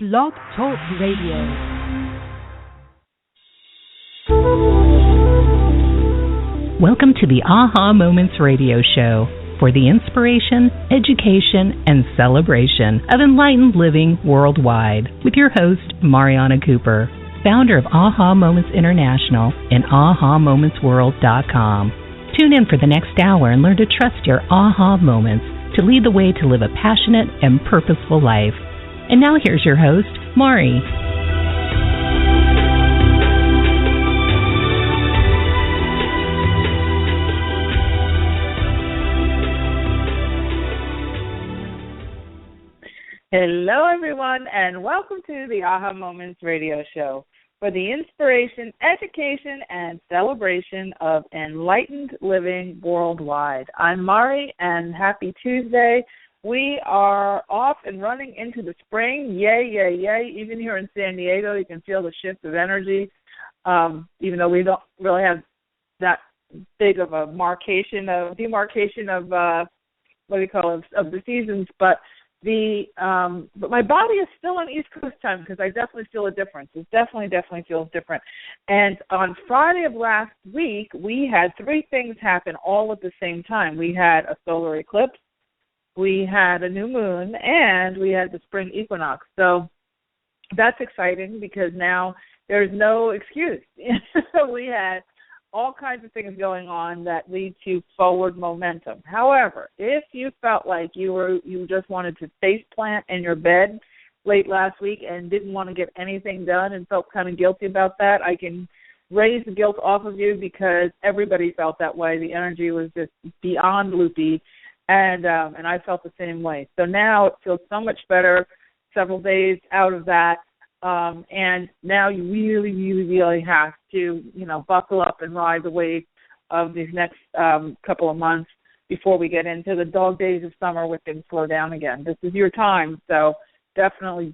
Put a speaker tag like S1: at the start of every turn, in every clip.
S1: Blog Talk Radio. Welcome to the Aha Moments Radio Show for the inspiration, education, and celebration of enlightened living worldwide with your host, Mariana Cooper, founder of Aha Moments International and AhaMomentsWorld.com. Tune in for the next hour and learn to trust your aha moments to lead the way to live a passionate and purposeful life. And now here's your host, Mari.
S2: Hello, everyone, and welcome to the Aha Moments Radio Show for the inspiration, education, and celebration of enlightened living worldwide. I'm Mari, and happy Tuesday. We are off and running into the spring. Yay, yay, yay. Even here in San Diego, you can feel the shift of energy, even though we don't really have that big of a demarcation of the seasons, but my body is still on East Coast time because I definitely feel a difference. It definitely feels different. And on Friday of last week, we had three things happen all at the same time. We had a solar eclipse, we had a new moon, and we had the spring equinox. So that's exciting because now there's no excuse. We had all kinds of things going on that lead to forward momentum. However, if you felt like you just wanted to face plant in your bed late last week and didn't want to get anything done and felt kind of guilty about that, I can raise the guilt off of you because everybody felt that way. The energy was just beyond loopy, and I felt the same way. So now it feels so much better several days out of that. And now you really have to, buckle up and ride the wave of these next couple of months before we get into the dog days of summer where things slow down again. This is your time, so definitely,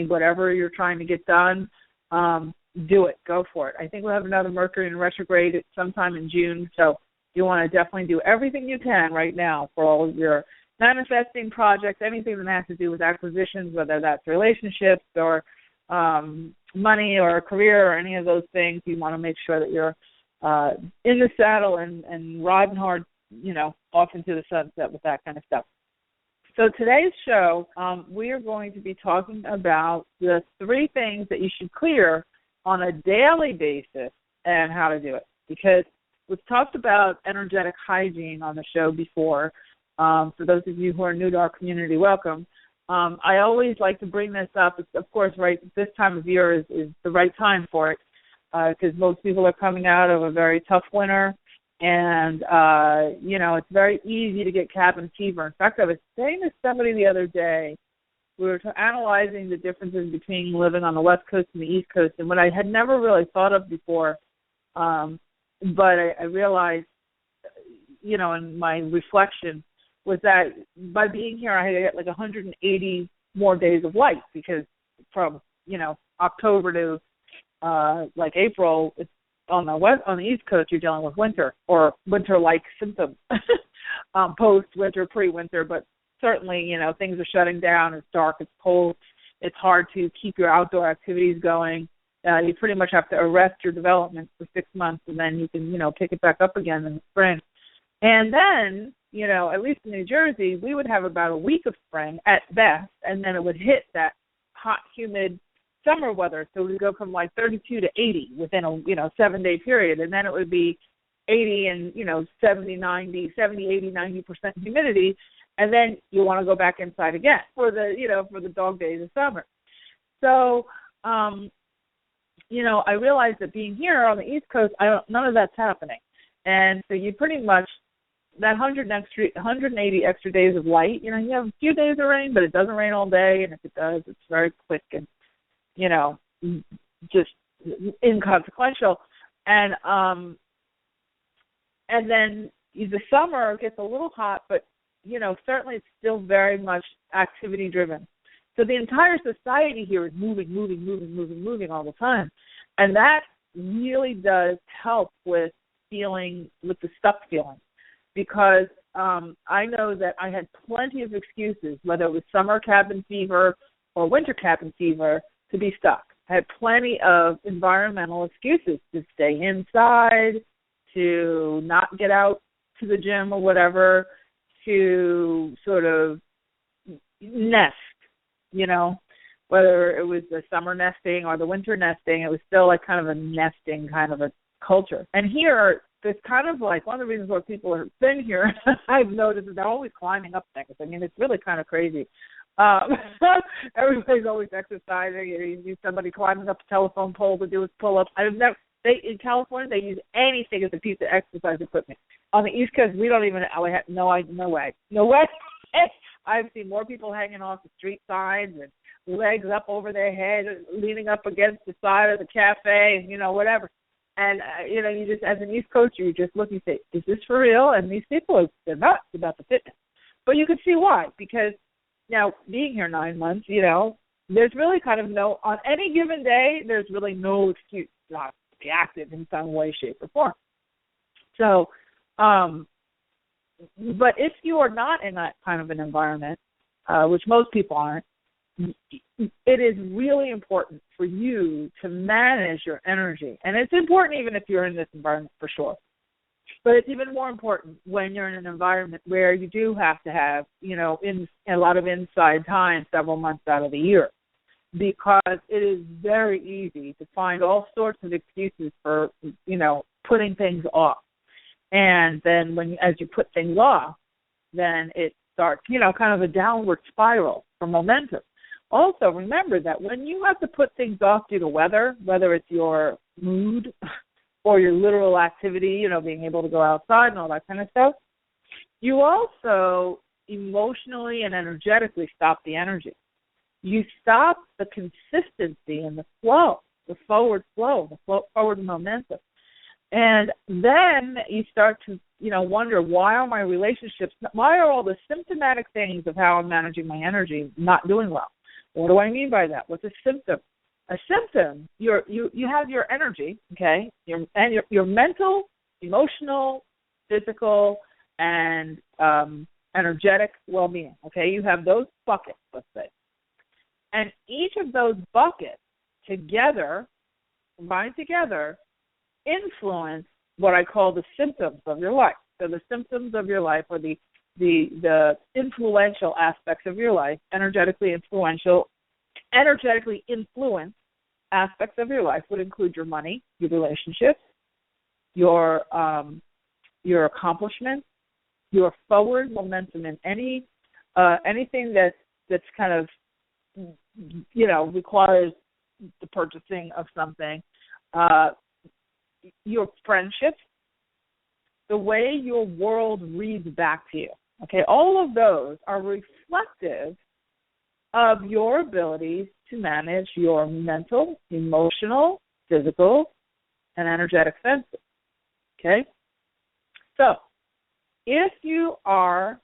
S2: whatever you're trying to get done, do it. Go for it. I think we'll have another Mercury in retrograde at sometime in June, so you want to definitely do everything you can right now for all of your manifesting projects, anything that has to do with acquisitions, whether that's relationships or money or career or any of those things. You want to make sure that you're in the saddle and riding hard, off into the sunset with that kind of stuff. So today's show, we are going to be talking about the three things that you should clear on a daily basis and how to do it. Because we've talked about energetic hygiene on the show before. For those of you who are new to our community, welcome. I always like to bring this up. It's, of course, right, this time of year is the right time for it because most people are coming out of a very tough winter, and, it's very easy to get cabin fever. In fact, I was saying to somebody the other day, we were analyzing the differences between living on the West Coast and the East Coast, and what I had never really thought of before, but I realized, in my reflection, was that by being here, I had to get like 180 more days of light because from, October to April, it's on the East Coast, you're dealing with winter or winter-like symptoms, post-winter, pre-winter, but certainly, things are shutting down. It's dark, it's cold, it's hard to keep your outdoor activities going. You pretty much have to arrest your development for 6 months, and then you can, pick it back up again in the spring. And then, at least in New Jersey, we would have about a week of spring at best, and then it would hit that hot, humid summer weather. So it would go from like 32 to 80 within a, 7-day period. And then it would be 80 and, 70, 90% humidity. And then you want to go back inside again for the dog days of summer. So, I realized that being here on the East Coast, none of that's happening. And so you pretty much, that 180 extra days of light, you have a few days of rain, but it doesn't rain all day, and if it does, it's very quick and, just inconsequential. And then the summer gets a little hot, but, certainly it's still very much activity-driven. So the entire society here is moving all the time. And that really does help with the stuck feeling. Because I know that I had plenty of excuses, whether it was summer cabin fever or winter cabin fever to be stuck. I had plenty of environmental excuses to stay inside, to not get out to the gym or whatever, to sort of nest, whether it was the summer nesting or the winter nesting, it was still like kind of a nesting kind of a culture. And here, it's kind of like one of the reasons why people have been here, I've noticed, is they're always climbing up things. I mean, it's really kind of crazy. Everybody's always exercising. You see somebody climbing up a telephone pole to do his pull-ups. In California, they use anything as a piece of exercise equipment. On the East Coast, we don't even. No way. I've seen more people hanging off the street signs and legs up over their head, leaning up against the side of the cafe, whatever. And you just, as an East Coaster, you just look and say, "Is this for real?" And these people, they're nuts about the fitness. But you can see why, because now being here 9 months, there's really kind of no, on any given day, there's really no excuse not to be active in some way, shape, or form. So, but if you are not in that kind of an environment, which most people aren't, it is really important for you to manage your energy. And it's important even if you're in this environment, for sure. But it's even more important when you're in an environment where you do have to have, in a lot of inside time several months out of the year, because it is very easy to find all sorts of excuses for, putting things off. And then as you put things off, then it starts, kind of a downward spiral for momentum. Also, remember that when you have to put things off due to weather, whether it's your mood or your literal activity, being able to go outside and all that kind of stuff, you also emotionally and energetically stop the energy. You stop the consistency and the flow, the forward flow, forward momentum. And then you start to, wonder, why are my relationships, why are all the symptomatic things of how I'm managing my energy not doing well? What do I mean by that? What's a symptom? A symptom, you have your energy, okay, your mental, emotional, physical, and energetic well-being, okay? You have those buckets, let's say. And each of those buckets combined together, influence what I call the symptoms of your life. So the symptoms of your life, or the influential aspects of your life, energetically influenced aspects of your life would include your money, your relationships, your accomplishments, your forward momentum in anything that's kind of requires the purchasing of something, your friendships, the way your world reads back to you. Okay, all of those are reflective of your abilities to manage your mental, emotional, physical, and energetic senses. Okay? So, if you are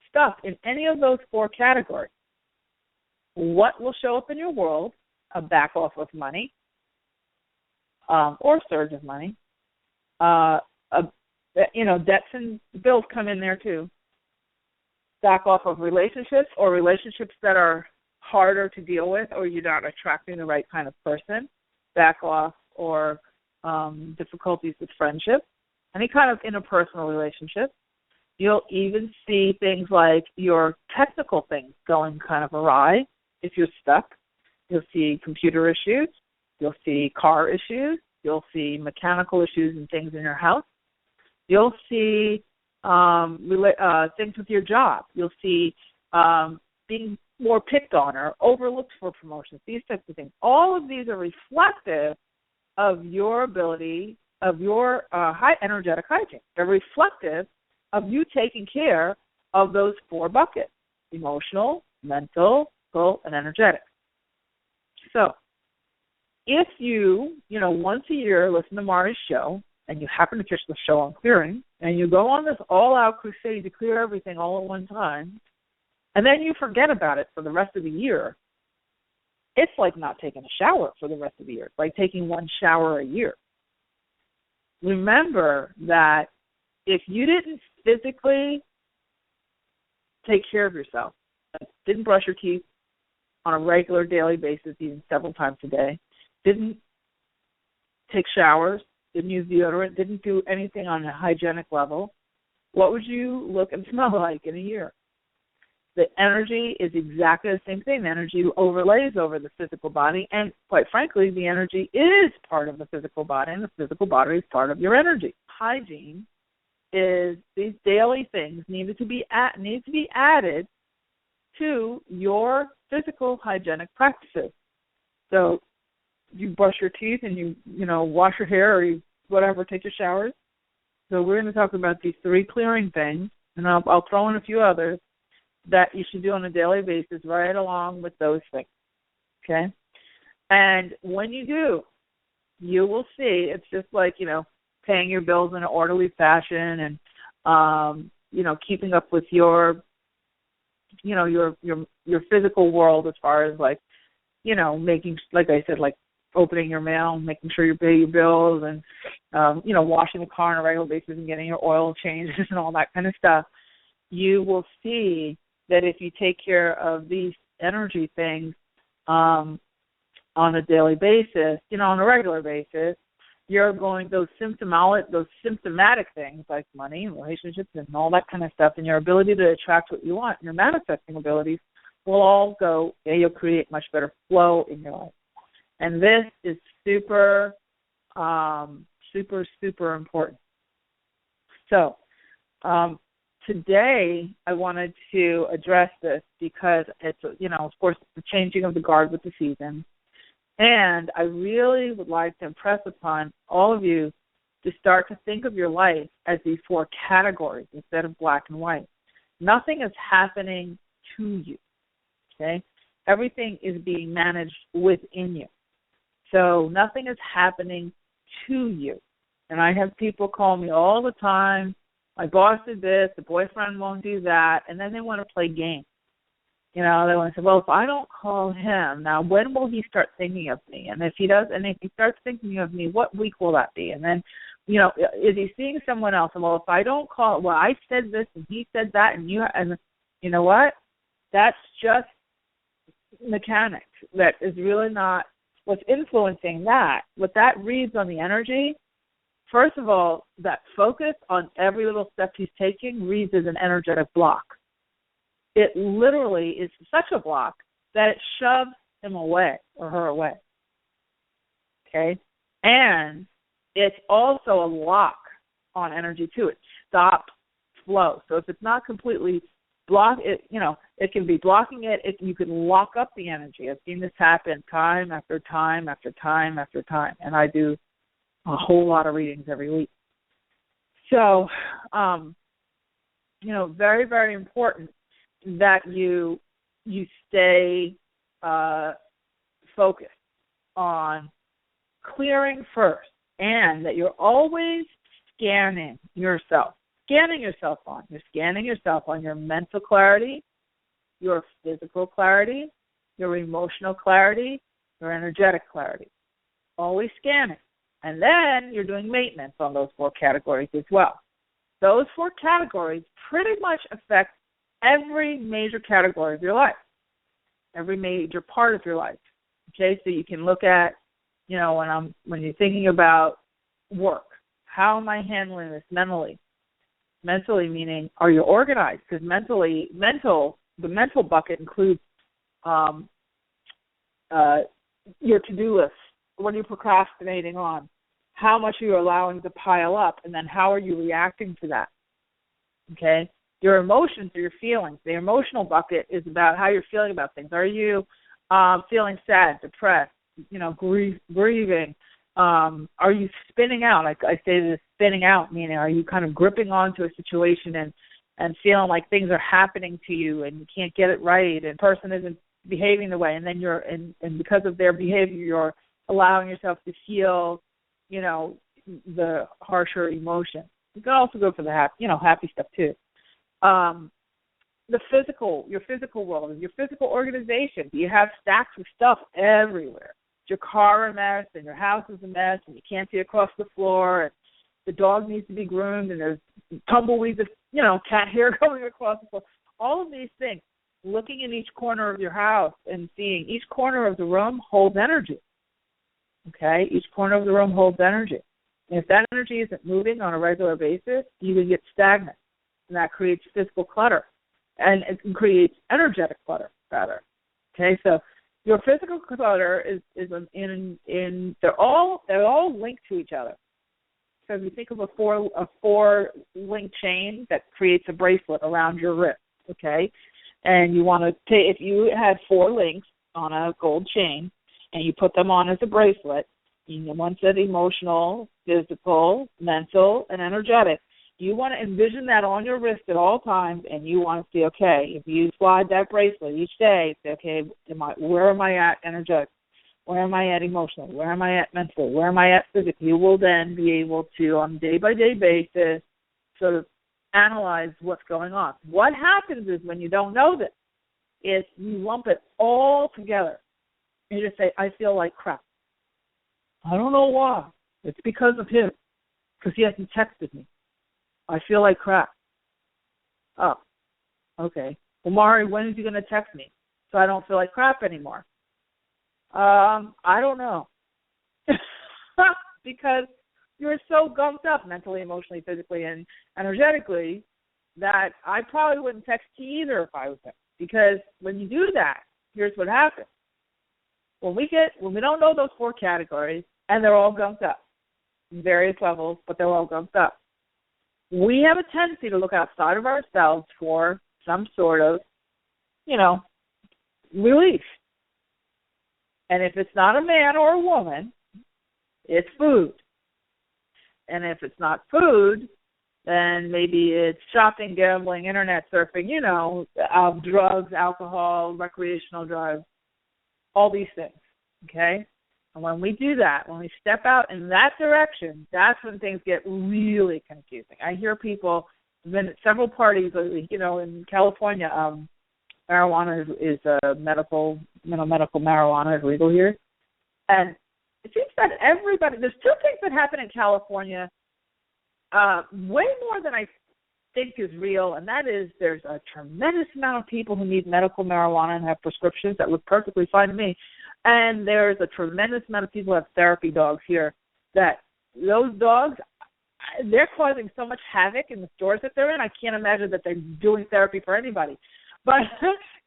S2: stuck in any of those four categories, what will show up in your world? A back off of money, or surge of money. Debts and bills come in there too. Back off of relationships, or relationships that are harder to deal with, or you're not attracting the right kind of person. Back off, or difficulties with friendships, any kind of interpersonal relationship. You'll even see things like your technical things going kind of awry if you're stuck. You'll see computer issues. You'll see car issues. You'll see mechanical issues and things in your house. You'll see things with your job. You'll see being more picked on or overlooked for promotions, these types of things. All of these are reflective of your ability, of your high energetic hygiene. They're reflective of you taking care of those four buckets: emotional, mental, physical, and energetic. So if you, once a year listen to Mari's show, and you happen to catch the show on clearing, and you go on this all-out crusade to clear everything all at one time, and then you forget about it for the rest of the year, it's like not taking a shower for the rest of the year. It's like taking one shower a year. Remember that if you didn't physically take care of yourself, didn't brush your teeth, on a regular daily basis, even several times a day, didn't take showers, didn't use deodorant, didn't do anything on a hygienic level, what would you look and smell like in a year? The energy is exactly the same thing. The energy overlays over the physical body, and quite frankly, the energy is part of the physical body, and the physical body is part of your energy. Hygiene is these daily things need to be added to your physical hygienic practices. So you brush your teeth and you wash your hair or you whatever, take your showers. So we're going to talk about these 3 clearing things, and I'll throw in a few others that you should do on a daily basis right along with those things, okay? And when you do, you will see it's just like, paying your bills in an orderly fashion and, keeping up with your physical world as far as making, like I said, like opening your mail, making sure you pay your bills and, washing the car on a regular basis and getting your oil changes and all that kind of stuff. You will see that if you take care of these energy things on a daily basis, on a regular basis, you're going those symptomatic things like money and relationships and all that kind of stuff, and your ability to attract what you want, your manifesting abilities will all go, and you'll create much better flow in your life. And this is super, super, super important. So, today, I wanted to address this because it's, of course, the changing of the guard with the seasons. And I really would like to impress upon all of you to start to think of your life as these 4 categories instead of black and white. Nothing is happening to you, okay? Everything is being managed within you. So nothing is happening to you. And I have people call me all the time, my boss did this, the boyfriend won't do that, and then they want to play games. They want to say, well, if I don't call him, now when will he start thinking of me? And if he does, and if he starts thinking of me, what week will that be? And then, is he seeing someone else? And well, if I don't call, well, I said this and he said that, and you know what? That's just mechanics. That is really not what's influencing that. What that reads on the energy. First of all, that focus on every little step he's taking reads as an energetic block. It literally is such a block that it shoves him away or her away. Okay? And it's also a lock on energy, too. It stops flow. So if it's not completely blocked, it can be blocking it. You can lock up the energy. I've seen this happen time after time after time after time. And I do a whole lot of readings every week. So, very, very important that you stay focused on clearing first, and that you're always scanning yourself on. You're scanning yourself on your mental clarity, your physical clarity, your emotional clarity, your energetic clarity. Always scanning. And then you're doing maintenance on those 4 categories as well. Those 4 categories pretty much affect every major category of your life, every major part of your life. Okay, so you can look at, when you're thinking about work, how am I handling this mentally? Mentally meaning, are you organized? Because the mental bucket includes your to-do list. What are you procrastinating on? How much are you allowing to pile up? And then how are you reacting to that? Okay? Your emotions are your feelings. The emotional bucket is about how you're feeling about things. Are you feeling sad, depressed, grieving? Are you spinning out? Like I say this, spinning out, meaning are you kind of gripping onto a situation and feeling like things are happening to you and you can't get it right and the person isn't behaving the way, and then and because of their behavior, you're allowing yourself to feel, the harsher emotion. You can also go for the happy stuff too. Your physical world, your physical organization. You have stacks of stuff everywhere. Your car a mess, and your house is a mess, and you can't see across the floor, and the dog needs to be groomed, and there's tumbleweeds of, cat hair going across the floor. All of these things. looking in each corner of your house and seeing each corner of the room holds energy. Okay? Each corner of the room holds energy. And if that energy isn't moving on a regular basis, you can get stagnant. And that creates physical clutter. And it creates energetic clutter, rather. Okay? So your physical clutter is in they're all linked to each other. So if you think of a four link chain that creates a bracelet around your wrist, okay? And you want to if you had 4 links on a gold chain and you put them on as a bracelet, one said emotional, physical, mental, and energetic. You want to envision that on your wrist at all times, and you want to see, okay, if you slide that bracelet each day, say, okay, where am I at energetic? Where am I at emotionally? Where am I at mentally? Where am I at physically? You will then be able to, on a day-by-day basis, sort of analyze what's going on. What happens is when you don't know this, is you lump it all together. You just say, I feel like crap. I don't know why. It's because of him, because he hasn't texted me. I feel like crap. Oh, okay. Well, Mari, when is he going to text me so I don't feel like crap anymore? I don't know. Because you're so gumped up mentally, emotionally, physically, and energetically that I probably wouldn't text you either if I was him. Because when you do that, here's what happens. When we don't know those 4 categories, and they're all gumped up in various levels, but they're all gumped up, we have a tendency to look outside of ourselves for some sort of, relief. And if it's not a man or a woman, it's food. And if it's not food, then maybe it's shopping, gambling, internet surfing, drugs, alcohol, recreational drugs, all these things, okay? And when we do that, when we step out in that direction, that's when things get really confusing. I hear people, I've been at several parties, in California, marijuana is medical marijuana is legal here. And it seems that there's 2 things that happen in California, way more than I think is real, and that is there's a tremendous amount of people who need medical marijuana and have prescriptions that look perfectly fine to me. And there's a tremendous amount of people who have therapy dogs here that those dogs, they're causing so much havoc in the stores that they're in. I can't imagine that they're doing therapy for anybody. But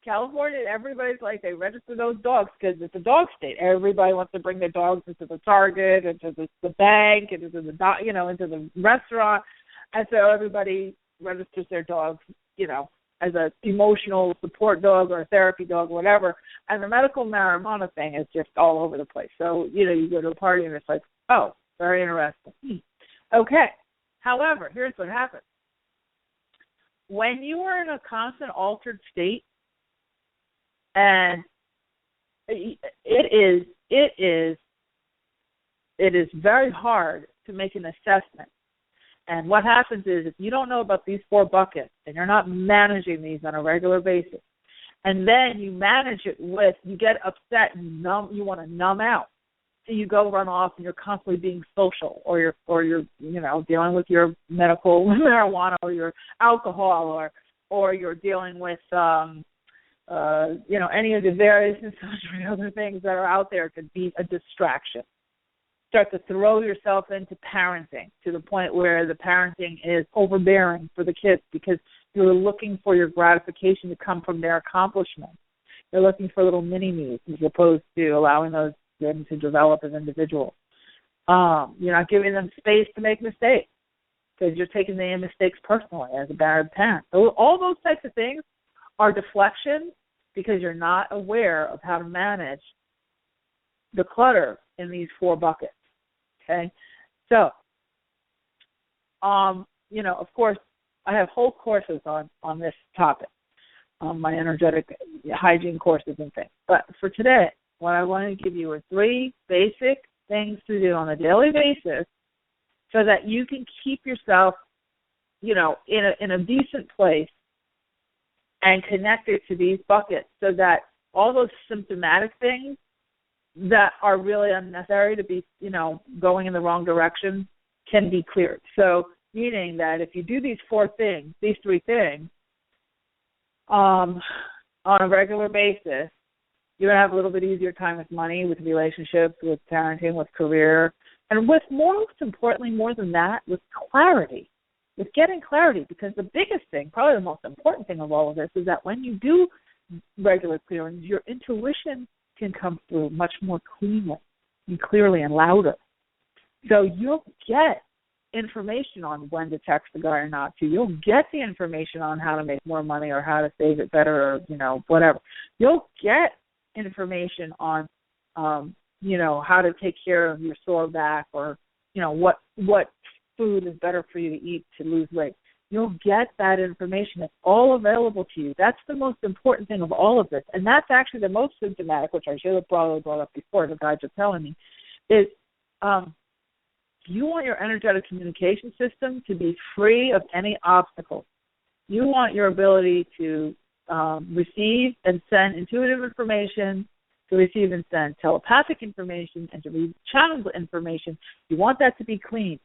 S2: California, everybody's like, they register those dogs because it's a dog state. Everybody wants to bring their dogs into the Target, into the bank, into the into the restaurant. And so everybody registers their dogs, as an emotional support dog or a therapy dog, whatever. And the medical marijuana thing is just all over the place. So, you go to a party and it's like, oh, very interesting. Okay. However, here's what happens. When you are in a constant altered state, and it is very hard to make an assessment. And what happens is if you don't know about these 4 buckets and you're not managing these on a regular basis, and then you manage it you get upset and you want to numb out. So you go run off and you're constantly being social, or you're dealing with your medical marijuana or your alcohol, or you're dealing with any of the various and sundry other things that are out there to be a distraction. Start to throw yourself into parenting to the point where the parenting is overbearing for the kids because you're looking for your gratification to come from their accomplishments. You're looking for little mini-me's as opposed to allowing them to develop as individuals. You're not giving them space to make mistakes because you're taking their mistakes personally as a bad parent. So all those types of things are deflections because you're not aware of how to manage the clutter in these 4 buckets. Okay, so, of course, I have whole courses on this topic, my energetic hygiene courses and things. But for today, what I want to give you are 3 basic things to do on a daily basis so that you can keep yourself, in a decent place and connected to these buckets so that all those symptomatic things that are really unnecessary to be, going in the wrong direction can be cleared. So meaning that if you do these 3 things, on on a regular basis, you're going to have a little bit easier time with money, with relationships, with parenting, with career, and with, most importantly, more than that, with clarity, with getting clarity. Because the biggest thing, probably the most important thing of all of this, is that when you do regular clearings, your intuition can come through much more clearly and louder. So you'll get information on when to text the guy or not to. You'll get the information on how to make more money or how to save it better or, whatever. You'll get information on, how to take care of your sore back or, what food is better for you to eat to lose weight. You'll get that information. It's all available to you. That's the most important thing of all of this. And that's actually the most symptomatic, which I should have probably brought up before, the guys are telling me, is you want your energetic communication system to be free of any obstacles. You want your ability to receive and send intuitive information, to receive and send telepathic information, and to read channel information. You want that to be clean.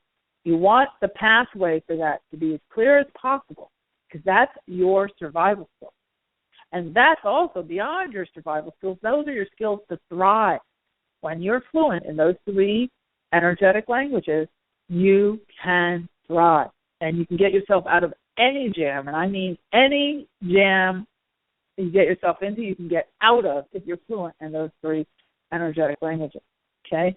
S2: You want the pathway for that to be as clear as possible, because that's your survival skills. And that's also beyond your survival skills. Those are your skills to thrive. When you're fluent in those three energetic languages, you can thrive. And you can get yourself out of any jam, and I mean any jam you get yourself into, you can get out of if you're fluent in those three energetic languages. Okay?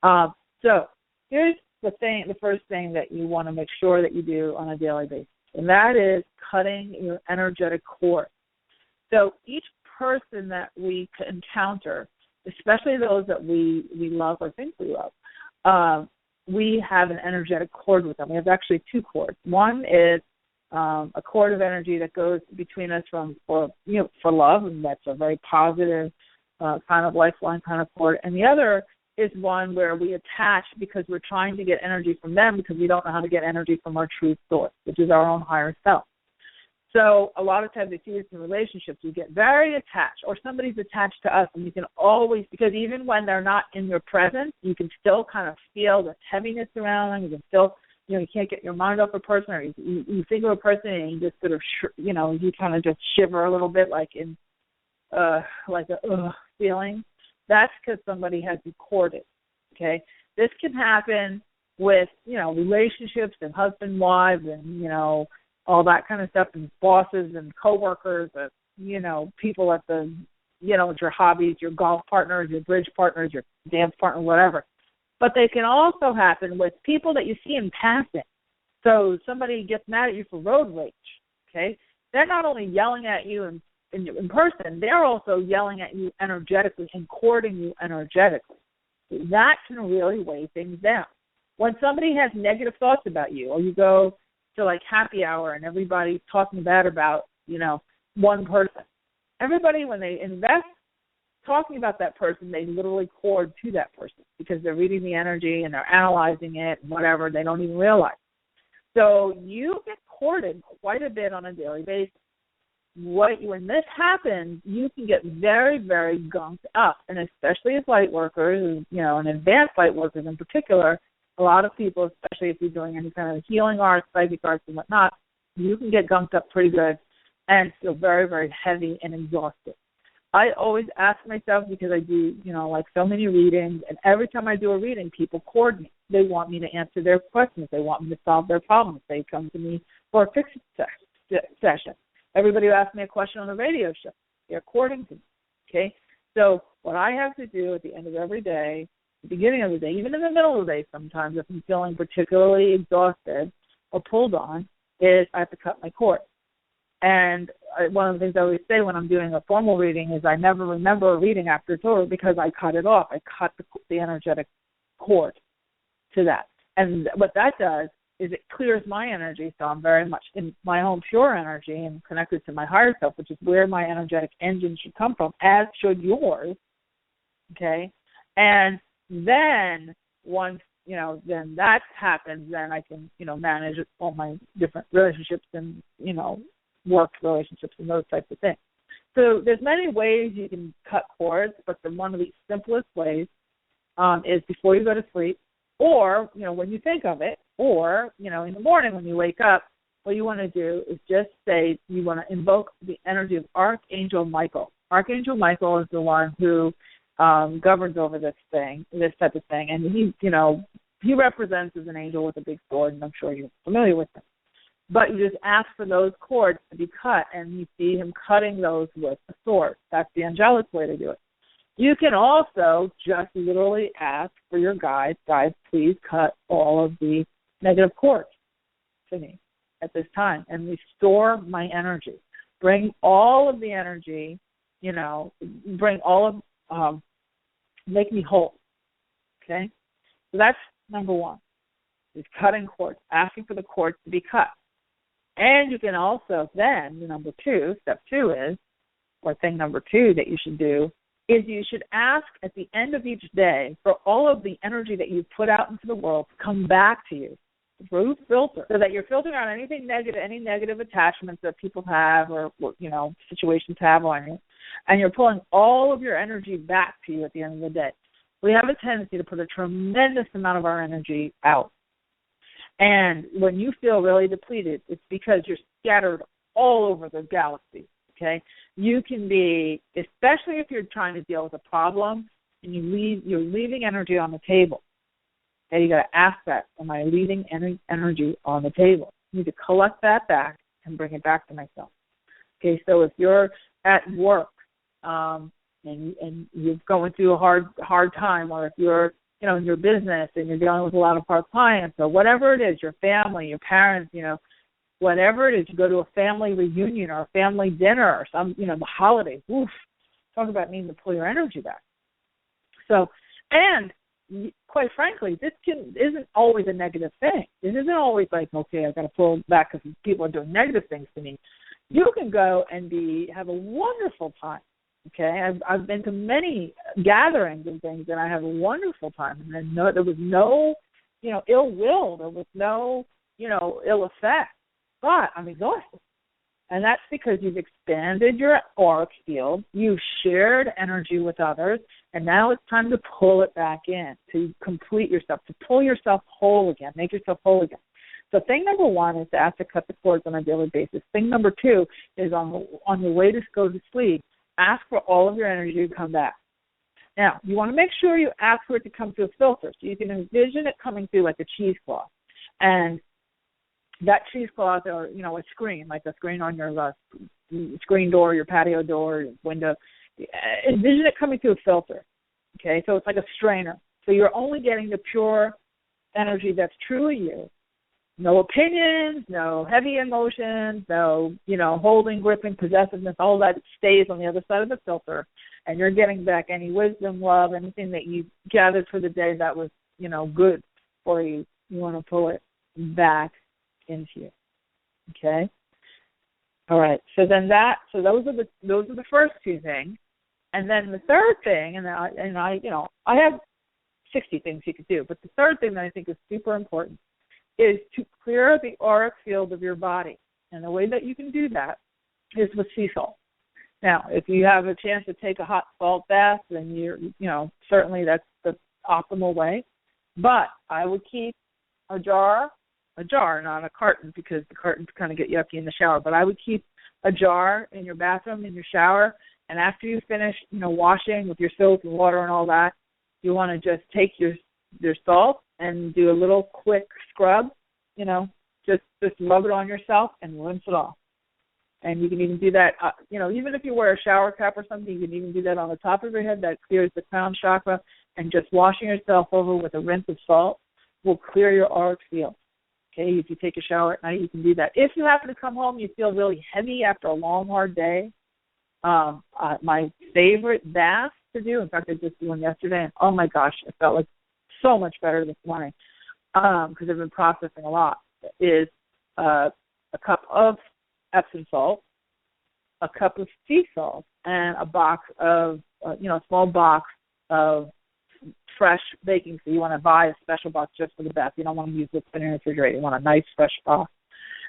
S2: So here's the first thing that you want to make sure that you do on a daily basis, and that is cutting your energetic cord. So each person that we encounter, especially those that we love or think we love, we have an energetic cord with them. We have actually two cords. One is a cord of energy that goes between us for love, and that's a very positive kind of lifeline kind of cord. And the other is one where we attach because we're trying to get energy from them because we don't know how to get energy from our true source, which is our own higher self. So a lot of times we see this in relationships. We get very attached, or somebody's attached to us, and you can always, because even when they're not in your presence, you can still kind of feel the heaviness around them. You can still, you can't get your mind off a person, or you think of a person and you just sort of, you kind of just shiver a little bit, like in, like a feeling. That's because somebody has you corded. Okay, this can happen with relationships and husband, wives, and all that kind of stuff, and bosses and coworkers, and people at the, your hobbies, your golf partners, your bridge partners, your dance partner, whatever. But they can also happen with people that you see in passing. So somebody gets mad at you for road rage. Okay, they're not only yelling at you in person, they're also yelling at you energetically and courting you energetically. That can really weigh things down. When somebody has negative thoughts about you, or you go to like happy hour and everybody's talking bad about, one person. Everybody, when they invest talking about that person, they literally cord to that person because they're reading the energy and they're analyzing it and whatever. They don't even realize. So you get corded quite a bit on a daily basis. When this happens, you can get very, very gunked up, and especially as light workers, and advanced light workers in particular, a lot of people, especially if you're doing any kind of healing arts, psychic arts, and whatnot, you can get gunked up pretty good and feel very, very heavy and exhausted. I always ask myself, because I do, like so many readings, and every time I do a reading, people cord me. They want me to answer their questions. They want me to solve their problems. They come to me for a fixed session. Everybody who asks me a question on the radio show, they're cording to me, okay? So what I have to do at the end of every day, the beginning of the day, even in the middle of the day sometimes, if I'm feeling particularly exhausted or pulled on, is I have to cut my cord. And one of the things I always say when I'm doing a formal reading is I never remember a reading after it's over because I cut it off. I cut the energetic cord to that. And what that does is it clears my energy, so I'm very much in my own pure energy and connected to my higher self, which is where my energetic engine should come from, as should yours, okay? And then once, then that happens, then I can, manage all my different relationships and, work relationships and those types of things. So there's many ways you can cut cords, but one of the simplest ways is before you go to sleep, or, when you think of it, or, in the morning when you wake up, what you want to do is just say you want to invoke the energy of Archangel Michael. Archangel Michael is the one who governs over this type of thing, and he represents as an angel with a big sword, and I'm sure you're familiar with him. But you just ask for those cords to be cut, and you see him cutting those with a sword. That's the angelic way to do it. You can also just literally ask for your guides, please cut all of the negative cords to me at this time and restore my energy. Bring all of the energy, bring all of, make me whole, okay? So that's number one, is cutting cords, asking for the cords to be cut. And you can also then, step two is, or thing number two that you should do, is you should ask at the end of each day for all of the energy that you've put out into the world to come back to you through filter, so that you're filtering out anything negative, any negative attachments that people have or, situations have on you, and you're pulling all of your energy back to you at the end of the day. We have a tendency to put a tremendous amount of our energy out. And when you feel really depleted, it's because you're scattered all over the galaxy, okay? You can be, especially if you're trying to deal with a problem, and you're leaving energy on the table. Okay, you got to ask that, am I leaving any energy on the table? You need to collect that back and bring it back to myself. Okay, so if you're at work and you're going through a hard time, or if you're in your business and you're dealing with a lot of hard clients, or whatever it is, your family, your parents, whatever it is, you go to a family reunion or a family dinner or some, the holidays, talk about needing to pull your energy back. So, and quite frankly, this isn't always a negative thing. It isn't always like, okay, I've got to pull back because people are doing negative things to me. You can go and have a wonderful time. Okay, I've been to many gatherings and things, and I have a wonderful time. And there was no, ill will. There was no, ill effect. But I'm exhausted, and that's because you've expanded your auric field. You've shared energy with others, and now it's time to pull it back in, to complete yourself, to pull yourself whole again, make yourself whole again. So thing number one is to ask to cut the cords on a daily basis. Thing number two is on your way to go to sleep, ask for all of your energy to come back. Now, you want to make sure you ask for it to come through a filter. So you can envision it coming through like a cheesecloth. And that cheesecloth, or, a screen, like a screen on your screen door, your patio door, your window, envision it coming through a filter. Okay, so it's like a strainer. So you're only getting the pure energy that's true of you. No opinions, no heavy emotions, no, holding, gripping, possessiveness, all that stays on the other side of the filter. And you're getting back any wisdom, love, anything that you gathered for the day that was, good for you. You want to pull it back into you. Okay? All right. So those are the first two things. And then the third thing, and I have 60 things you could do, but the third thing that I think is super important is to clear the auric field of your body. And the way that you can do that is with sea salt. Now, if you have a chance to take a hot salt bath, then certainly that's the optimal way. But I would keep a jar, not a carton, because the cartons kind of get yucky in the shower. But I would keep a jar in your bathroom, in your shower, and after you finish, washing with your soap and water and all that, you want to just take your salt and do a little quick scrub, just rub it on yourself and rinse it off. And you can even do that, even if you wear a shower cap or something, you can even do that on the top of your head. That clears the crown chakra. And just washing yourself over with a rinse of salt will clear your auric field. Okay, if you take a shower at night, you can do that. If you happen to come home and you feel really heavy after a long, hard day, my favorite bath to do, in fact, I just did one yesterday, and oh my gosh, it felt like so much better this morning because I've been processing a lot, is a cup of Epsom salt, a cup of sea salt, and a box of, a small box of fresh baking soda. You want to buy a special box just for the bath. You don't want to use what's been in the refrigerator. You want a nice fresh box.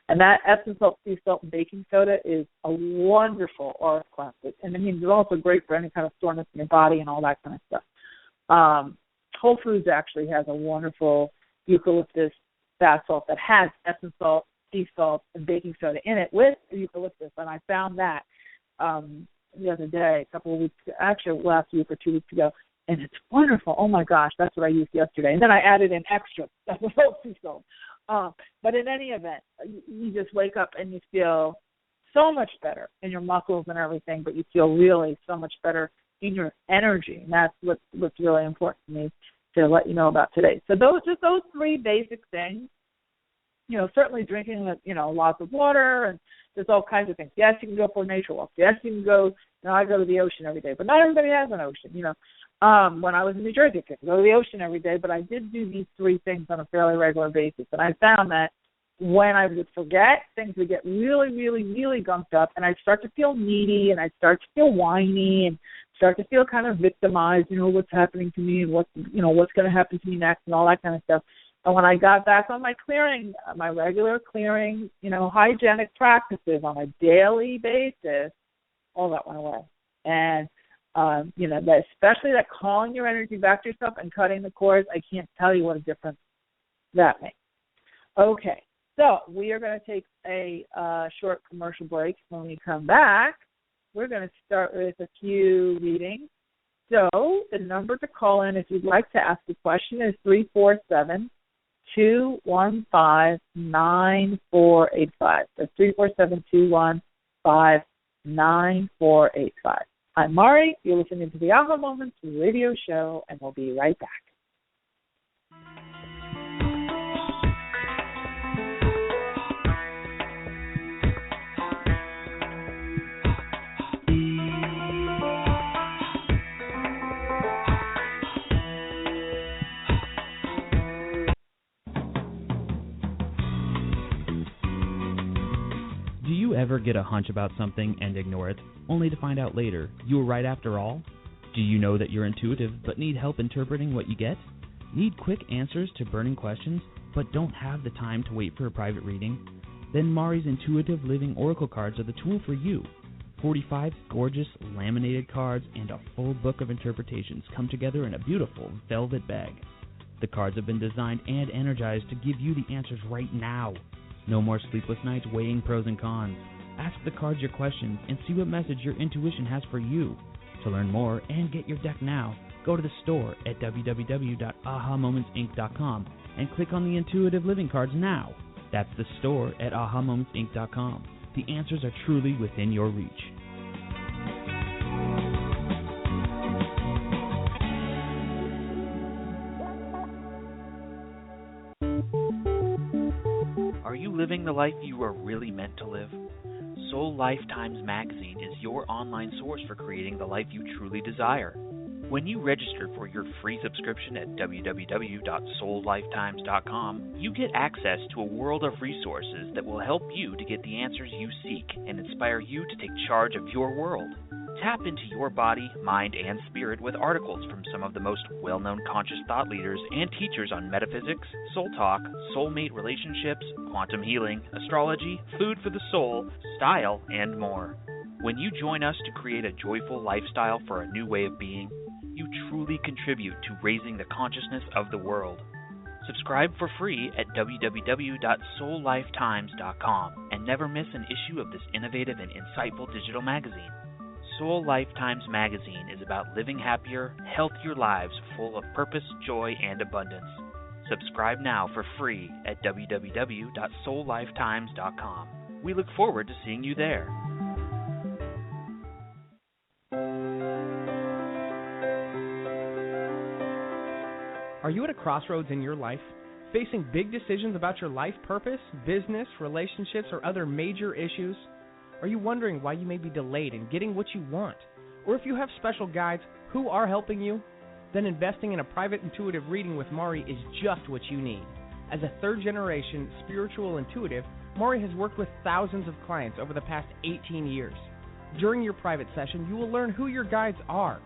S2: And that Epsom salt, sea salt, and baking soda is a wonderful auric cleanser. And it's also great for any kind of soreness in your body and all that kind of stuff. Whole Foods actually has a wonderful eucalyptus bath salt that has Epsom salt, sea salt and baking soda in it with eucalyptus. And I found that the other day, a couple of weeks, actually last week or 2 weeks ago, and it's wonderful. Oh, my gosh, that's what I used yesterday. And then I added in extra. That was all sea salt. But in any event, you just wake up and you feel so much better in your muscles and everything, but you feel really so much better in your energy. And that's what's really important to me to let you know about today. So those three basic things, certainly drinking, lots of water, and there's all kinds of things. Yes, you can go for nature walks. Yes, you can go, I go to the ocean every day, but not everybody has an ocean, When I was in New Jersey, I couldn't go to the ocean every day, but I did do these three things on a fairly regular basis. And I found that when I would forget, things would get really, really, really gunked up, and I'd start to feel needy, and I'd start to feel whiny, and start to feel kind of victimized, what's happening to me, and what's going to happen to me next, and all that kind of stuff. And when I got back on my clearing, my regular clearing, hygienic practices on a daily basis, all that went away. And especially that calling your energy back to yourself and cutting the cords, I can't tell you what a difference that makes. Okay, so we are going to take a short commercial break. When we come back, we're going to start with a few readings. So the number to call in if you'd like to ask a question is 347-215-9485. That's 347-215-9485. I'm Mari. You're listening to the Aha Moments radio show, and we'll be right back.
S3: Do you ever get a hunch about something and ignore it, only to find out later you were right after all? Do you know that you're intuitive but need help interpreting what you get? Need quick answers to burning questions but don't have the time to wait for a private reading? Then Mari's Intuitive Living Oracle cards are the tool for you. 45 gorgeous laminated cards and a full book of interpretations come together in a beautiful velvet bag. The cards have been designed and energized to give you the answers right now. No more sleepless nights weighing pros and cons. Ask the cards your questions and see what message your intuition has for you. To learn more and get your deck now, go to the store at www.ahamomentsinc.com and click on the Intuitive Living cards now. That's the store at ahamomentsinc.com. The answers are truly within your reach.
S4: Are you living the life you are really meant to live? Soul Lifetimes magazine is your online source for creating the life you truly desire. When you register for your free subscription at www.soullifetimes.com, you get access to a world of resources that will help you to get the answers you seek and inspire you to take charge of your world. Tap into your body, mind, and spirit with articles from some of the most well-known conscious thought leaders and teachers on metaphysics, soul talk, soulmate relationships, quantum healing, astrology, food for the soul, style, and more. When you join us to create a joyful lifestyle for a new way of being, you truly contribute to raising the consciousness of the world. Subscribe for free at www.soullifetimes.com and never miss an issue of this innovative and insightful digital magazine. Soul Lifetimes magazine is about living happier, healthier lives full of purpose, joy, and abundance. Subscribe now for free at www.soullifetimes.com. We look forward to seeing you there.
S5: Are you at a crossroads in your life, facing big decisions about your life purpose, business, relationships, or other major issues? Are you wondering why you may be delayed in getting what you want? Or if you have special guides who are helping you? Then investing in a private intuitive reading with Mari is just what you need. As a third-generation spiritual intuitive, Mari has worked with thousands of clients over the past 18 years. During your private session, you will learn who your guides are,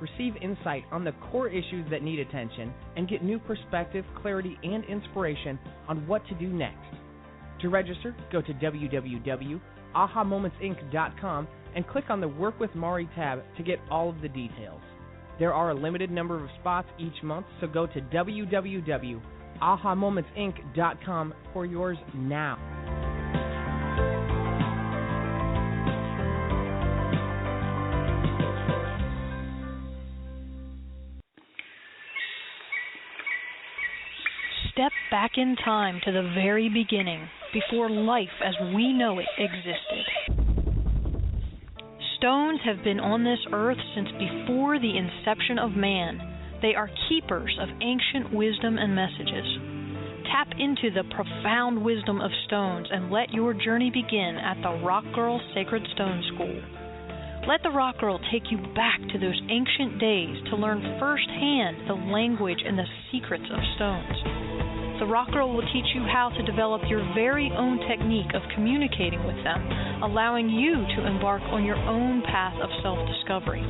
S5: receive insight on the core issues that need attention, and get new perspective, clarity, and inspiration on what to do next. To register, go to www.ahamomentsinc.com and click on the Work with Mari tab to get all of the details. There are a limited number of spots each month, so go to www.ahamomentsinc.com for yours now.
S6: step back in time to the very beginning, before life as we know it existed. Stones have been on this earth since before the inception of man. They are keepers of ancient wisdom and messages. Tap into the profound wisdom of stones and let your journey begin at the Rock Girl Sacred Stone School. Let the Rock Girl take you back to those ancient days to learn firsthand the language and the secrets of stones. The Rock Girl will teach you how to develop your very own technique of communicating with them, allowing you to embark on your own path of self-discovery.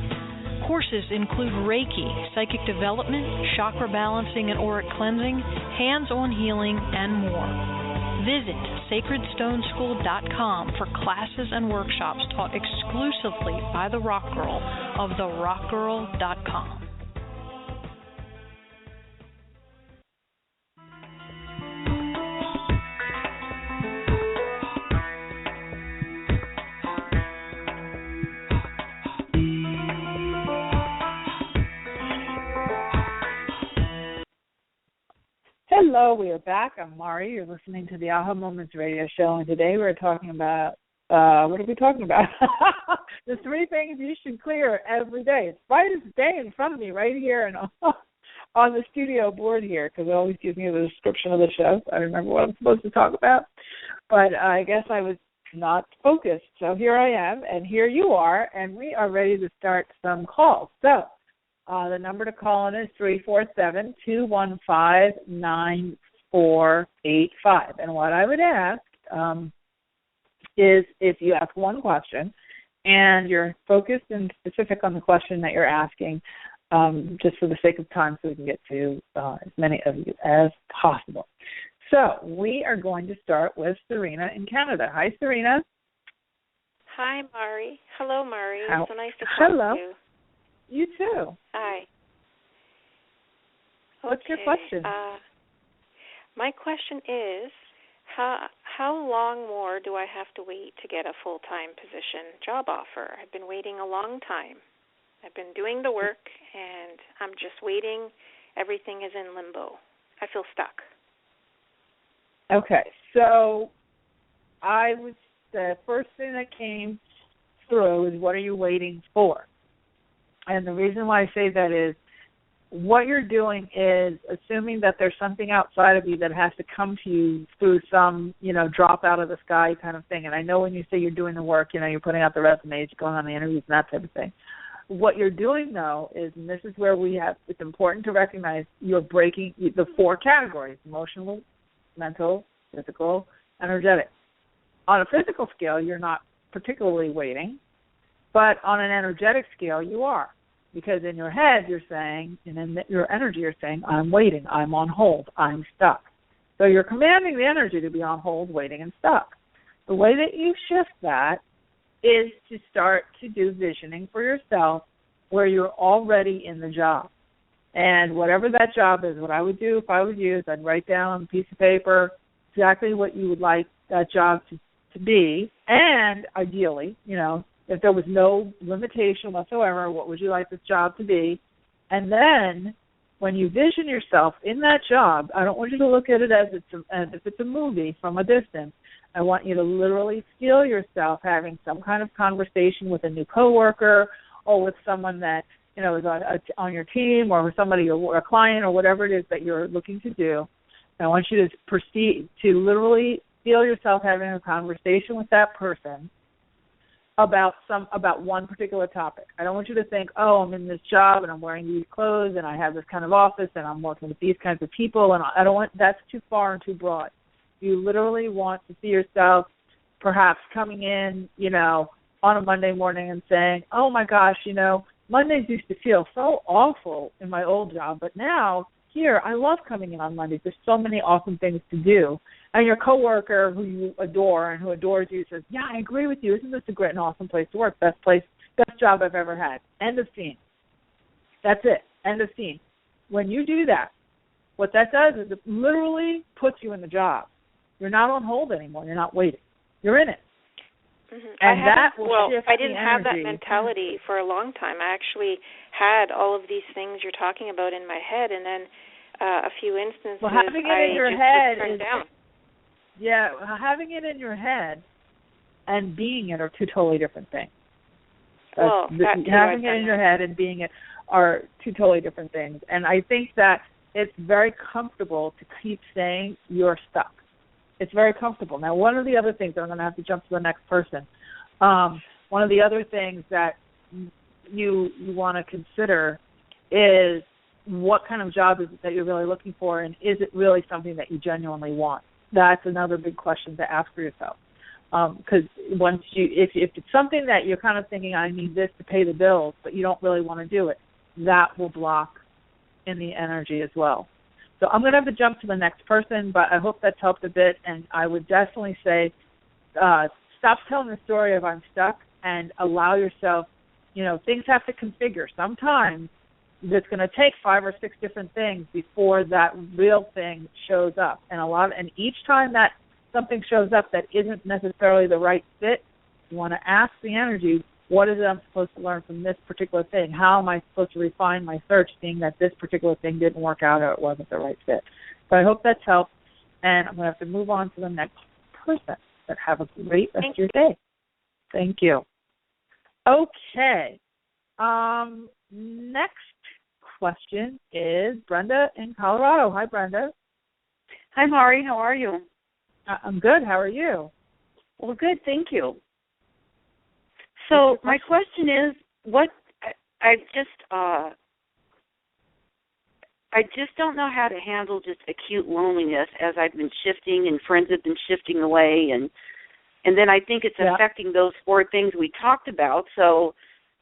S6: Courses include Reiki, psychic development, chakra balancing and auric cleansing, hands-on healing, and more. Visit sacredstoneschool.com for classes and workshops taught exclusively by the Rock Girl of therockgirl.com.
S2: Hello, we are back. I'm Mari. You're listening to the Aha Moments radio show, and today we're talking about, what are we talking about? The 3 things you should clear every day. It's right as day in front of me right here and on the studio board here, because it always gives me the description of the show, so I remember what I'm supposed to talk about. But I guess I was not focused, so here I am, and here you are, and we are ready to start some calls. So, the number to call in is 347-215-9485. And what I would ask is if you ask one question and you're focused and specific on the question that you're asking, just for the sake of time so we can get to as many of you as possible. So we are going to start with Serena in Canada. Hi, Serena.
S7: Hi, Mari. Hello, Mari. It's so nice to talk
S2: Hello.
S7: to you.
S2: You too.
S7: Hi.
S2: What's your question?
S7: My question is, how long more do I have to wait to get a full-time position job offer? I've been waiting a long time. I've been doing the work, and I'm just waiting. Everything is in limbo. I feel stuck.
S2: Okay, so the first thing that came through is, what are you waiting for? And the reason why I say that is, what you're doing is assuming that there's something outside of you that has to come to you through some, drop out of the sky kind of thing. And I know when you say you're doing the work, you're putting out the resumes, going on the interviews and that type of thing. What you're doing, though, is, and this is where it's important to recognize, you're breaking the 4 categories: emotional, mental, physical, energetic. On a physical scale, you're not particularly waiting, but on an energetic scale, you are. Because in your head, you're saying, and in your energy, you're saying, I'm waiting, I'm on hold, I'm stuck. So you're commanding the energy to be on hold, waiting, and stuck. The way that you shift that is to start to do visioning for yourself where you're already in the job. And whatever that job is, what I would do if I was you is I'd write down on a piece of paper exactly what you would like that job to be, and ideally, if there was no limitation whatsoever, what would you like this job to be? And then when you vision yourself in that job, I don't want you to look at it as if it's a movie from a distance. I want you to literally feel yourself having some kind of conversation with a new coworker or with someone that is on your team, or with somebody, or a client, or whatever it is that you're looking to do. And I want you to proceed to literally feel yourself having a conversation with that person about one particular topic. I don't want you to think, I'm in this job and I'm wearing these clothes and I have this kind of office and I'm working with these kinds of people, and I don't want, that's too far and too broad. You literally want to see yourself perhaps coming in, on a Monday morning and saying, oh my gosh, Mondays used to feel so awful in my old job, but now here I love coming in on Mondays. There's so many awesome things to do. And your coworker who you adore and who adores you says, yeah, I agree with you. Isn't this a great and awesome place to work? Best job I've ever had. End of scene. That's it. End of scene. When you do that, what that does is it literally puts you in the job. You're not on hold anymore. You're not waiting. You're in it.
S7: Mm-hmm.
S2: And that will shift
S7: I didn't
S2: the
S7: have that
S2: energy.
S7: mentality for a long time. I actually had all of these things you're talking about in my head, and then a few instances.
S2: Well, having it in your head is
S7: down.
S2: Yeah, having it in your head and being it are two totally different things.
S7: Well,
S2: having it in your head and being it are two totally different things. And I think that it's very comfortable to keep saying you're stuck. It's very comfortable. Now, one of the other things, I'm going to have to jump to the next person. One of the other things that you want to consider is what kind of job is it that you're really looking for, and is it really something that you genuinely want? That's another big question to ask for yourself. Because if it's something that you're kind of thinking, I need this to pay the bills, but you don't really want to do it, that will block in the energy as well. So I'm going to have to jump to the next person, but I hope that's helped a bit. And I would definitely say stop telling the story of I'm stuck and allow yourself, things have to configure. Sometimes it's going to take 5 or 6 different things before that real thing shows up. And each time that something shows up that isn't necessarily the right fit, you want to ask the energy, what is it I'm supposed to learn from this particular thing? How am I supposed to refine my search, seeing that this particular thing didn't work out or it wasn't the right fit? So I hope that's helped, and I'm going to have to move on to the next person. But have a great rest of your day. Thank you. Okay. Next question is Brenda in Colorado. Hi, Brenda.
S8: Hi, Mari. How are you?
S2: I'm good. How are you?
S8: Well, good. Thank you. So my question is, I just don't know how to handle just acute loneliness as I've been shifting and friends have been shifting away, and then I think it's affecting those 4 things we talked about. So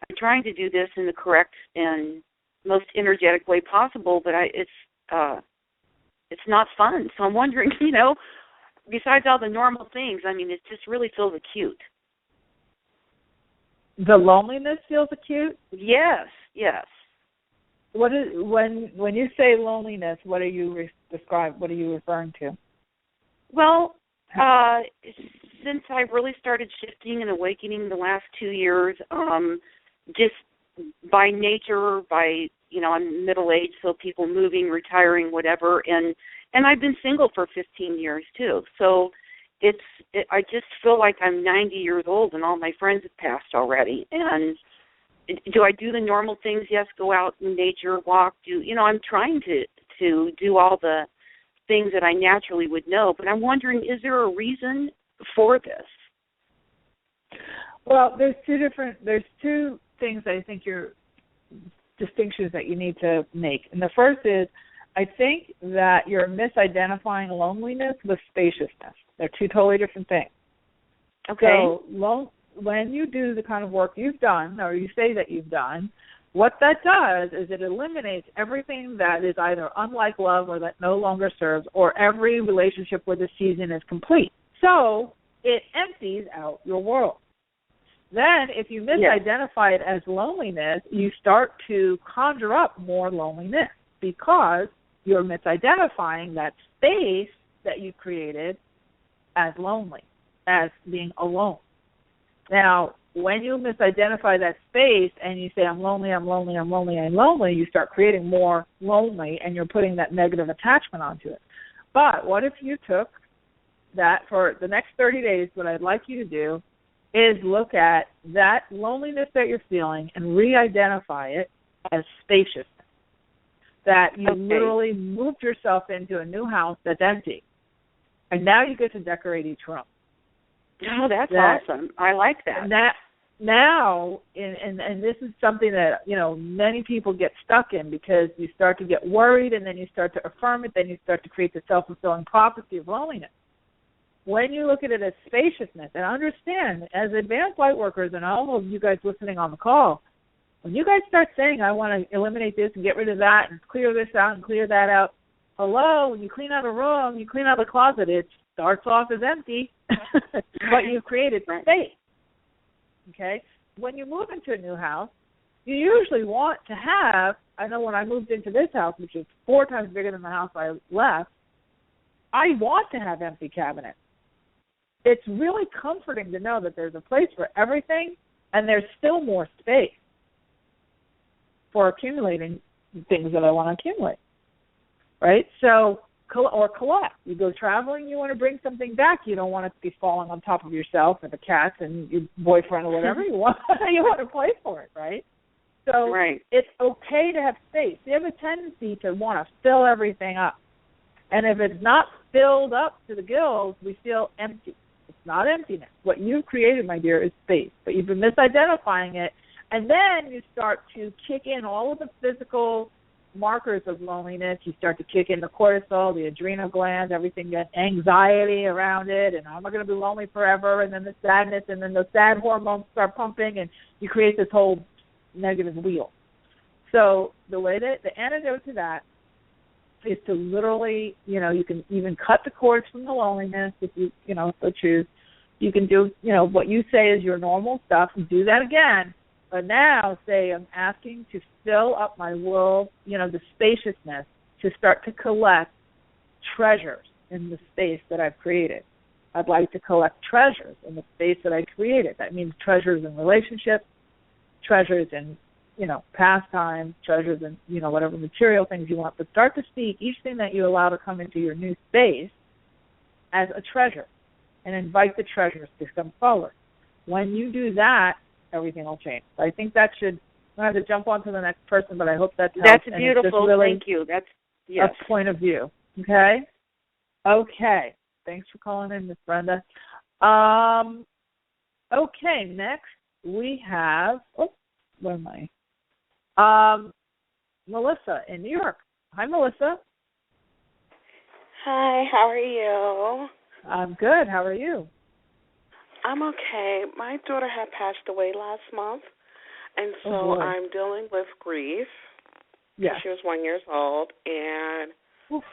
S8: I'm trying to do this in the correct and most energetic way possible, but it's not fun. So I'm wondering, besides all the normal things, it just really feels acute.
S2: The loneliness feels acute?
S8: Yes.
S2: What is when you say loneliness? What are you What are you referring to?
S8: Well, since I've really started shifting and awakening the last 2 years, just by nature, I'm middle aged, so people moving, retiring, whatever, and I've been single for 15 years too. So I just feel like I'm 90 years old and all my friends have passed already. And do I do the normal things? Yes, go out in nature, walk, I'm trying to do all the things that I naturally would know, but I'm wondering, is there a reason for this?
S2: Well, there's two things I think distinctions that you need to make. And the first is, I think that you're misidentifying loneliness with spaciousness. They're two totally different things.
S8: Okay.
S2: So when you do the kind of work you've done, or you say that you've done, what that does is it eliminates everything that is either unlike love or that no longer serves, or every relationship where the season is complete. So it empties out your world. Then if you misidentify it as loneliness, you start to conjure up more loneliness because you're misidentifying that space that you created as lonely, as being alone. Now, when you misidentify that space and you say, I'm lonely, you start creating more lonely, and you're putting that negative attachment onto it. But what if you took that for the next 30 days, what I'd like you to do is look at that loneliness that you're feeling and re-identify it as spaciousness. That you literally moved yourself into a new house that's empty. And now you get to decorate each room.
S8: Oh, that's awesome. I like that.
S2: Now, and this is something that, many people get stuck in, because you start to get worried and then you start to affirm it, then you start to create the self-fulfilling prophecy of loneliness. When you look at it as spaciousness, and understand, as advanced light workers and all of you guys listening on the call, when you guys start saying, I want to eliminate this and get rid of that and clear this out and clear that out, when you clean out a room, you clean out a closet, it starts off as empty, but you've created space. Okay? When you move into a new house, you usually want to have, I know when I moved into this house, which is 4 times bigger than the house I left, I want to have empty cabinets. It's really comforting to know that there's a place for everything and there's still more space for accumulating things that I want to accumulate. right? So, or collect. You go traveling, you want to bring something back. You don't want it to be falling on top of yourself and the cats and your boyfriend or whatever. You want to play for it, right? So It's okay to have space. You have a tendency to want to fill everything up. And if it's not filled up to the gills, we feel empty. It's not emptiness. What you've created, my dear, is space. But you've been misidentifying it. And then you start to kick in all of the physical markers of loneliness. You start to kick in the cortisol, the adrenal glands, everything, that anxiety around it, and am I going to be lonely forever, and then the sadness, and then the sad hormones start pumping, and you create this whole negative wheel. So the antidote to that is to literally, you can even cut the cords from the loneliness if you, so choose. You can do, what you say is your normal stuff, and do that again. But now say I'm asking to fill up my world, the spaciousness, to start to collect treasures in the space that I've created. I'd like to collect treasures in the space that I created. That means treasures in relationships, treasures in, pastime, treasures in, whatever material things you want. But start to see each thing that you allow to come into your new space as a treasure, and invite the treasures to come forward. When you do that, everything will change. So I think that should, I have to jump on to the next person, but I hope that helps.
S8: That's beautiful. Really, thank you. That's
S2: a point of view. Okay? Okay. Thanks for calling in, Miss Brenda. Okay, next we have, where am I? Melissa in New York. Hi, Melissa.
S9: Hi, how are you?
S2: I'm good. How are you?
S9: I'm okay. My daughter had passed away last month, and so I'm dealing with grief.
S2: Yeah.
S9: She was 1 year old, and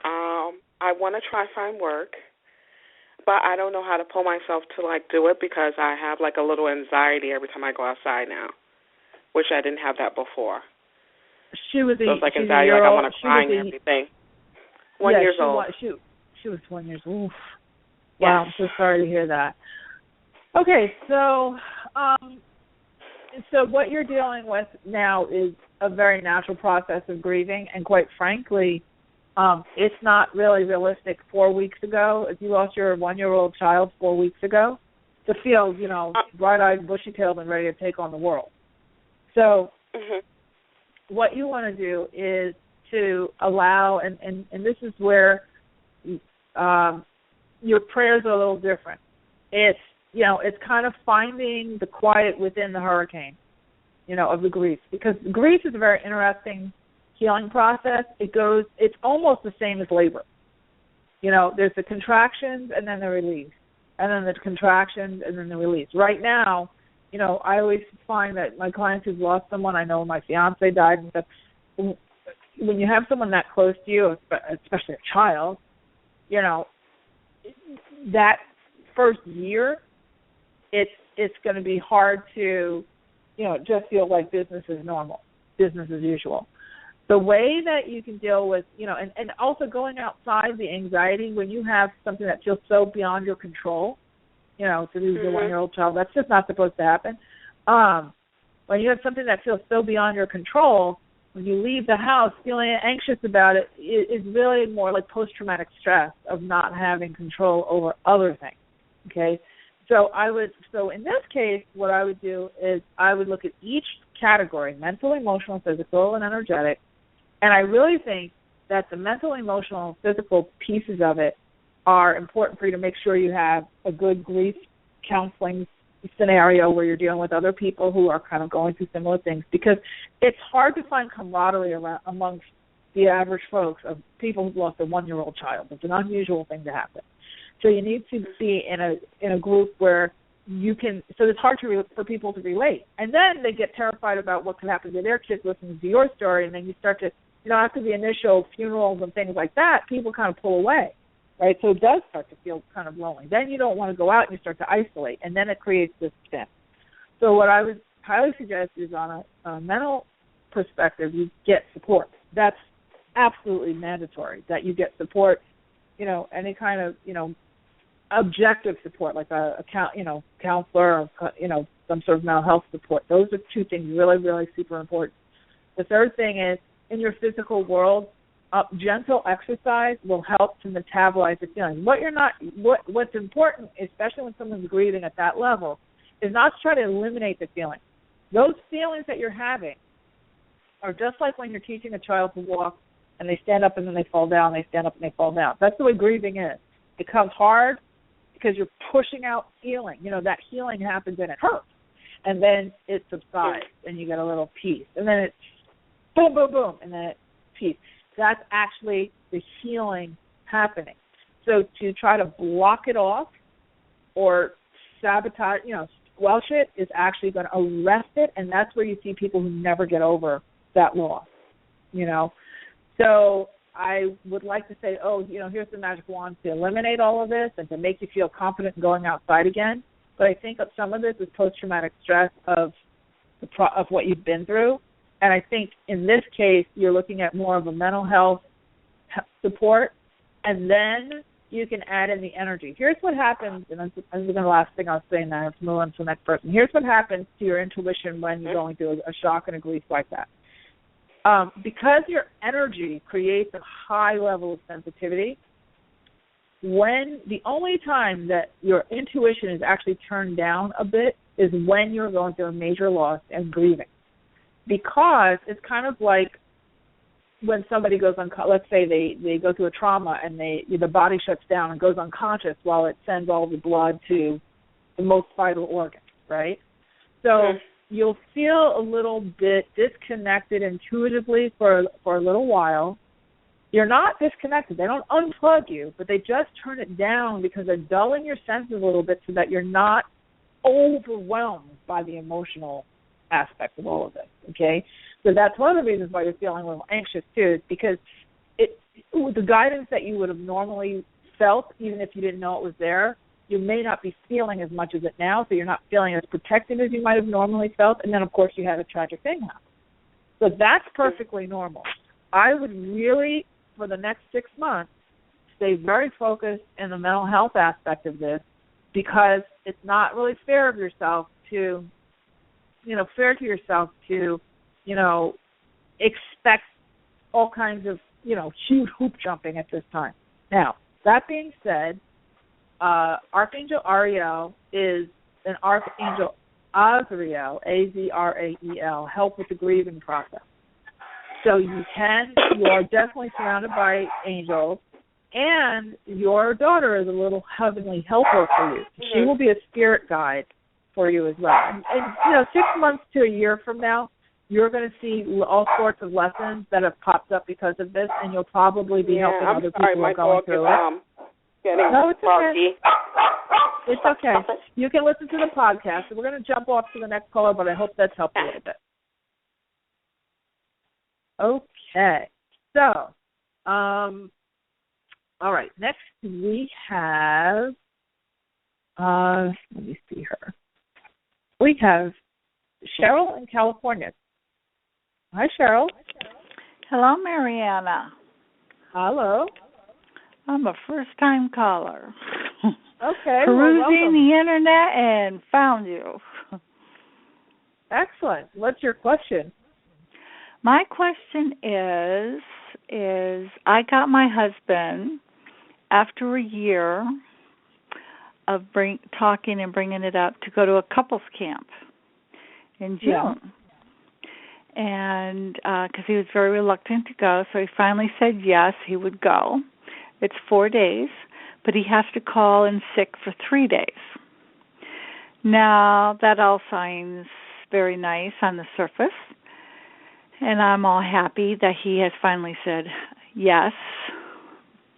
S9: I want to try find work, but I don't know how to pull myself to, do it because I have, a little anxiety every time I go outside now, which I didn't have that before.
S2: She was
S9: so it's anxiety, I want to cry and everything. 1 year old.
S2: She was 1 year old. Oof. Wow, I'm so sorry to hear that. Okay, so what you're dealing with now is a very natural process of grieving, and quite frankly, it's not really realistic 4 weeks ago, if you lost your 1 year old child 4 weeks ago, to feel, bright-eyed, bushy-tailed, and ready to take on the world. So what you want to do is to allow, and this is where your prayers are a little different. It's kind of finding the quiet within the hurricane, of the grief. Because grief is a very interesting healing process. It's almost the same as labor. There's the contractions and then the release. And then the contractions and then the release. Right now, I always find that my clients who've lost someone, I know my fiance died and stuff, when you have someone that close to you, especially a child, that first year, it's going to be hard to, just feel like business is normal, business as usual. The way that you can deal with, and also going outside the anxiety when you have something that feels so beyond your control, to lose your 1 year old child, that's just not supposed to happen. When you have something that feels so beyond your control, when you leave the house feeling anxious about it, is really more like post-traumatic stress of not having control over other things, okay? So in this case, what I would do is I would look at each category, mental, emotional, physical, and energetic, and I really think that the mental, emotional, and physical pieces of it are important for you to make sure you have a good grief counseling scenario where you're dealing with other people who are kind of going through similar things, because it's hard to find camaraderie amongst the average folks of people who've lost a 1 year old child. It's an unusual thing to happen. So you need to be in a group where you can. So it's hard for people to relate, and then they get terrified about what could happen to their kids listening to your story, and then you start to, after the initial funerals and things like that, people kind of pull away, right? So it does start to feel kind of lonely. Then you don't want to go out and you start to isolate, and then it creates this spin. So what I would highly suggest is on a mental perspective, you get support. That's absolutely mandatory that you get support. Any kind of objective support, like a counselor, or some sort of mental health support. Those are two things really, really super important. The third thing is, in your physical world, gentle exercise will help to metabolize the feeling. What's important, especially when someone's grieving at that level, is not to try to eliminate the feeling. Those feelings that you're having are just like when you're teaching a child to walk and they stand up and then they fall down, they stand up and they fall down. That's the way grieving is. It comes hard because you're pushing out healing. That healing happens and it hurts. And then it subsides and you get a little peace. And then it's boom, boom, boom, and then it's peace. That's actually the healing happening. So to try to block it off or sabotage, squelch it is actually going to arrest it, and that's where you see people who never get over that loss, So I would like to say, here's the magic wand to eliminate all of this and to make you feel confident in going outside again. But I think some of this is post-traumatic stress of what you've been through. And I think in this case, you're looking at more of a mental health support, and then you can add in the energy. Here's what happens, and this is the last thing I'll say, and then I have to move on to the next person. Here's what happens to your intuition when you're going through a shock and a grief like that. Because your energy creates a high level of sensitivity, when the only time that your intuition is actually turned down a bit is when you're going through a major loss and grieving. Because it's kind of like when somebody goes let's say they go through a trauma and the body shuts down and goes unconscious while it sends all the blood to the most vital organ, right? So you'll feel a little bit disconnected intuitively for a little while. You're not disconnected. They don't unplug you, but they just turn it down because they're dulling your senses a little bit so that you're not overwhelmed by the emotional aspect of all of this, okay? So that's one of the reasons why you're feeling a little anxious, too, is because the guidance that you would have normally felt, even if you didn't know it was there, you may not be feeling as much as it now, so you're not feeling as protected as you might have normally felt, and then, of course, you had a tragic thing happen. So that's perfectly normal. I would really, for the next 6 months, stay very focused in the mental health aspect of this, because it's not really fair to yourself to expect all kinds of, huge hoop jumping at this time. Now, that being said, Archangel Ariel is an Archangel Azrael, Azrael, help with the grieving process. So you are definitely surrounded by angels, and your daughter is a little heavenly helper for you. She will be a spirit guide for you as well. And 6 months to a year from now, you're going to see all sorts of lessons that have popped up because of this, and you'll probably be helping other people who are going through it. No, it's okay. It's okay. You can listen to the podcast. So we're going to jump off to the next caller, but I hope that's helped a little bit. Okay. So, all right. Next we have, let me see her. We have Cheryl in California. Hi, Cheryl.
S10: Hello, Mariana.
S2: Hello.
S10: I'm a first-time caller.
S2: Okay.
S10: Perusing the internet and found you.
S2: Excellent. What's your question?
S10: My question is I got my husband after a year of talking and bringing it up to go to a couples camp in June.
S2: Yeah.
S10: And because he was very reluctant to go, so he finally said yes, he would go. It's 4 days, but he has to call in sick for 3 days. Now, that all sounds very nice on the surface, and I'm all happy that he has finally said yes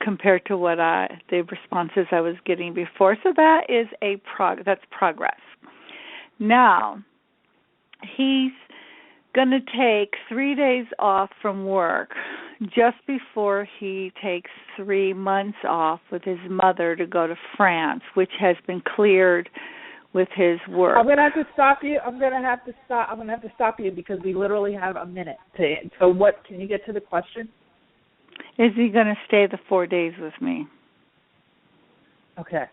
S10: compared to what the responses I was getting before. So that is that's progress. Now, he's going to take 3 days off from work just before he takes 3 months off with his mother to go to France, which has been cleared with his work.
S2: I'm going to have to stop you. I'm going to have to stop you because we literally have a minute. So what, can you get to the question?
S10: Is he going to stay the 4 days with me?
S2: Okay.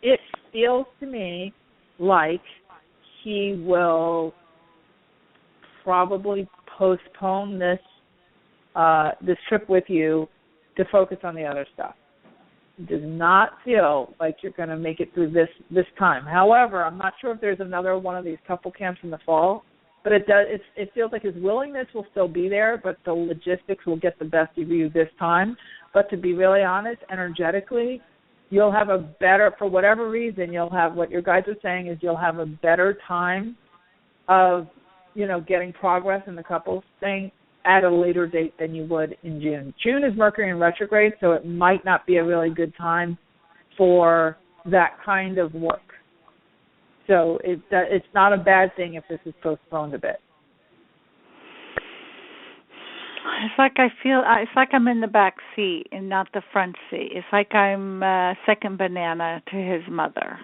S2: It feels to me like he will probably postpone this trip with you to focus on the other stuff. It does not feel like you're going to make it through this time. However, I'm not sure if there's another one of these couple camps in the fall, but it feels like his willingness will still be there, but the logistics will get the best of you this time. But to be really honest, energetically, you'll have a better, for whatever reason, you'll have, what your guides are saying is you'll have a better time of, getting progress in the couples thing at a later date than you would in June. June is Mercury in retrograde, so it might not be a really good time for that kind of work. So it's not a bad thing if this is postponed a bit.
S10: It's like I'm in the back seat and not the front seat. It's like I'm second banana to his mother.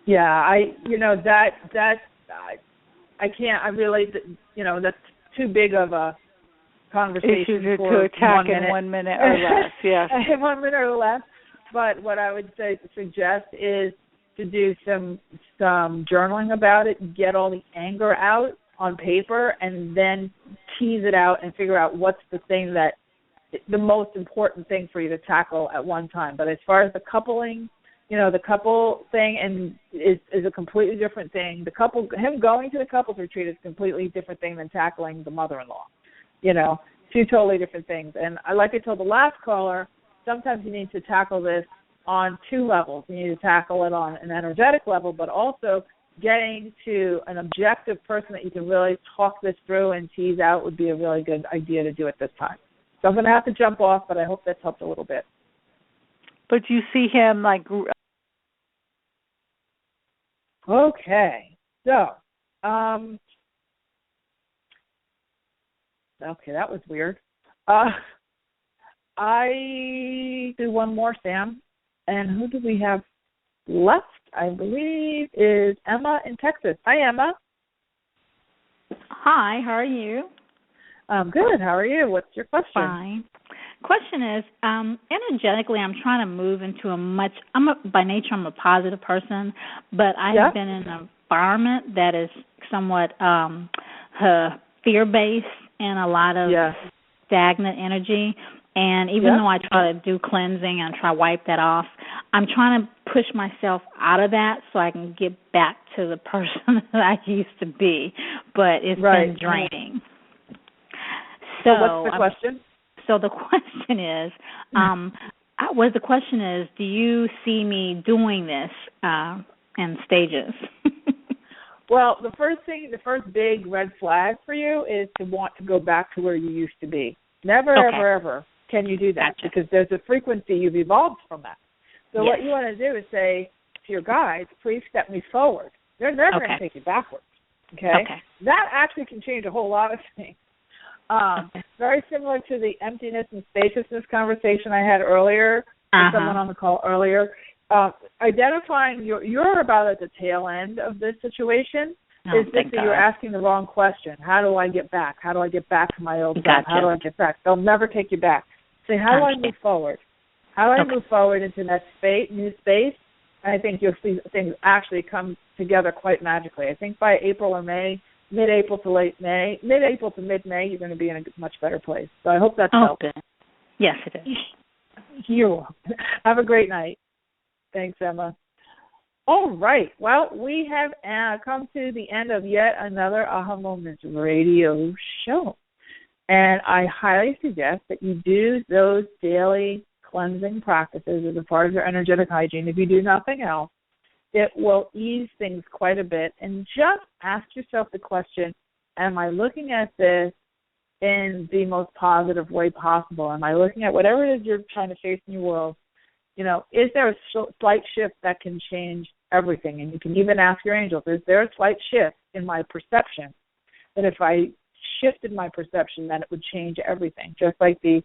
S2: Yeah, I can't. I really, that's too big of a conversation
S10: to attack in 1 minute or less. Yes,
S2: in 1 minute or less. But what I would suggest is to do some journaling about it, get all the anger out on paper, and then tease it out and figure out what's the most important thing for you to tackle at one time. But as far as the coupling, the couple thing and is a completely different thing. Him going to the couples retreat is a completely different thing than tackling the mother-in-law. Two totally different things. And like I told the last caller, sometimes you need to tackle this on two levels. You need to tackle it on an energetic level, but also getting to an objective person that you can really talk this through and tease out would be a really good idea to do at this time. So I'm going to have to jump off, but I hope that's helped a little bit.
S10: But you see him
S2: Okay. So, okay, that was weird. I do one more, Sam. And who do we have left? I believe is Emma in Texas. Hi, Emma.
S11: Hi, how are you?
S2: I'm good. How are you? What's your question?
S11: Fine. Question is, energetically, I'm trying to move into by nature, I'm a positive person, but I have been in an environment that is somewhat fear-based and a lot of stagnant energy. And even though I try to do cleansing and try to wipe that off, I'm trying to push myself out of that so I can get back to the person that I used to be. But it's been draining.
S2: So what's the question?
S11: So the question is, do you see me doing this in stages?
S2: Well, the first big red flag for you is to want to go back to where you used to be. Never, ever can you do that because there's a frequency you've evolved from that. So what you want to do is say to your guides, please step me forward. They're never going to take you backwards. Okay? That actually can change a whole lot of things. Very similar to the emptiness and spaciousness conversation I had earlier with someone on the call earlier. Identifying you're about at the tail end of this situation. Is this that you're asking the wrong question? How do I get back? How do I get back to my old self? How do I get back? They'll never take you back. Say, how do I move forward? How do I move forward into that new space? And I think you'll see things actually come together quite magically. I think by April or May, mid-April to mid-May, you're going to be in a much better place. So I hope that's helped.
S11: Yes, it is.
S2: You're welcome. Have a great night. Thanks, Emma. All right. Well, we have come to the end of yet another Aha Moments radio show. And I highly suggest that you do those daily cleansing practices as a part of your energetic hygiene. If you do nothing else, it will ease things quite a bit. And just ask yourself the question, am I looking at this in the most positive way possible? Am I looking at whatever it is you're trying to face in your world? Is there a slight shift that can change everything? And you can even ask your angels, is there a slight shift in my perception that if I shifted my perception, then it would change everything? Just like the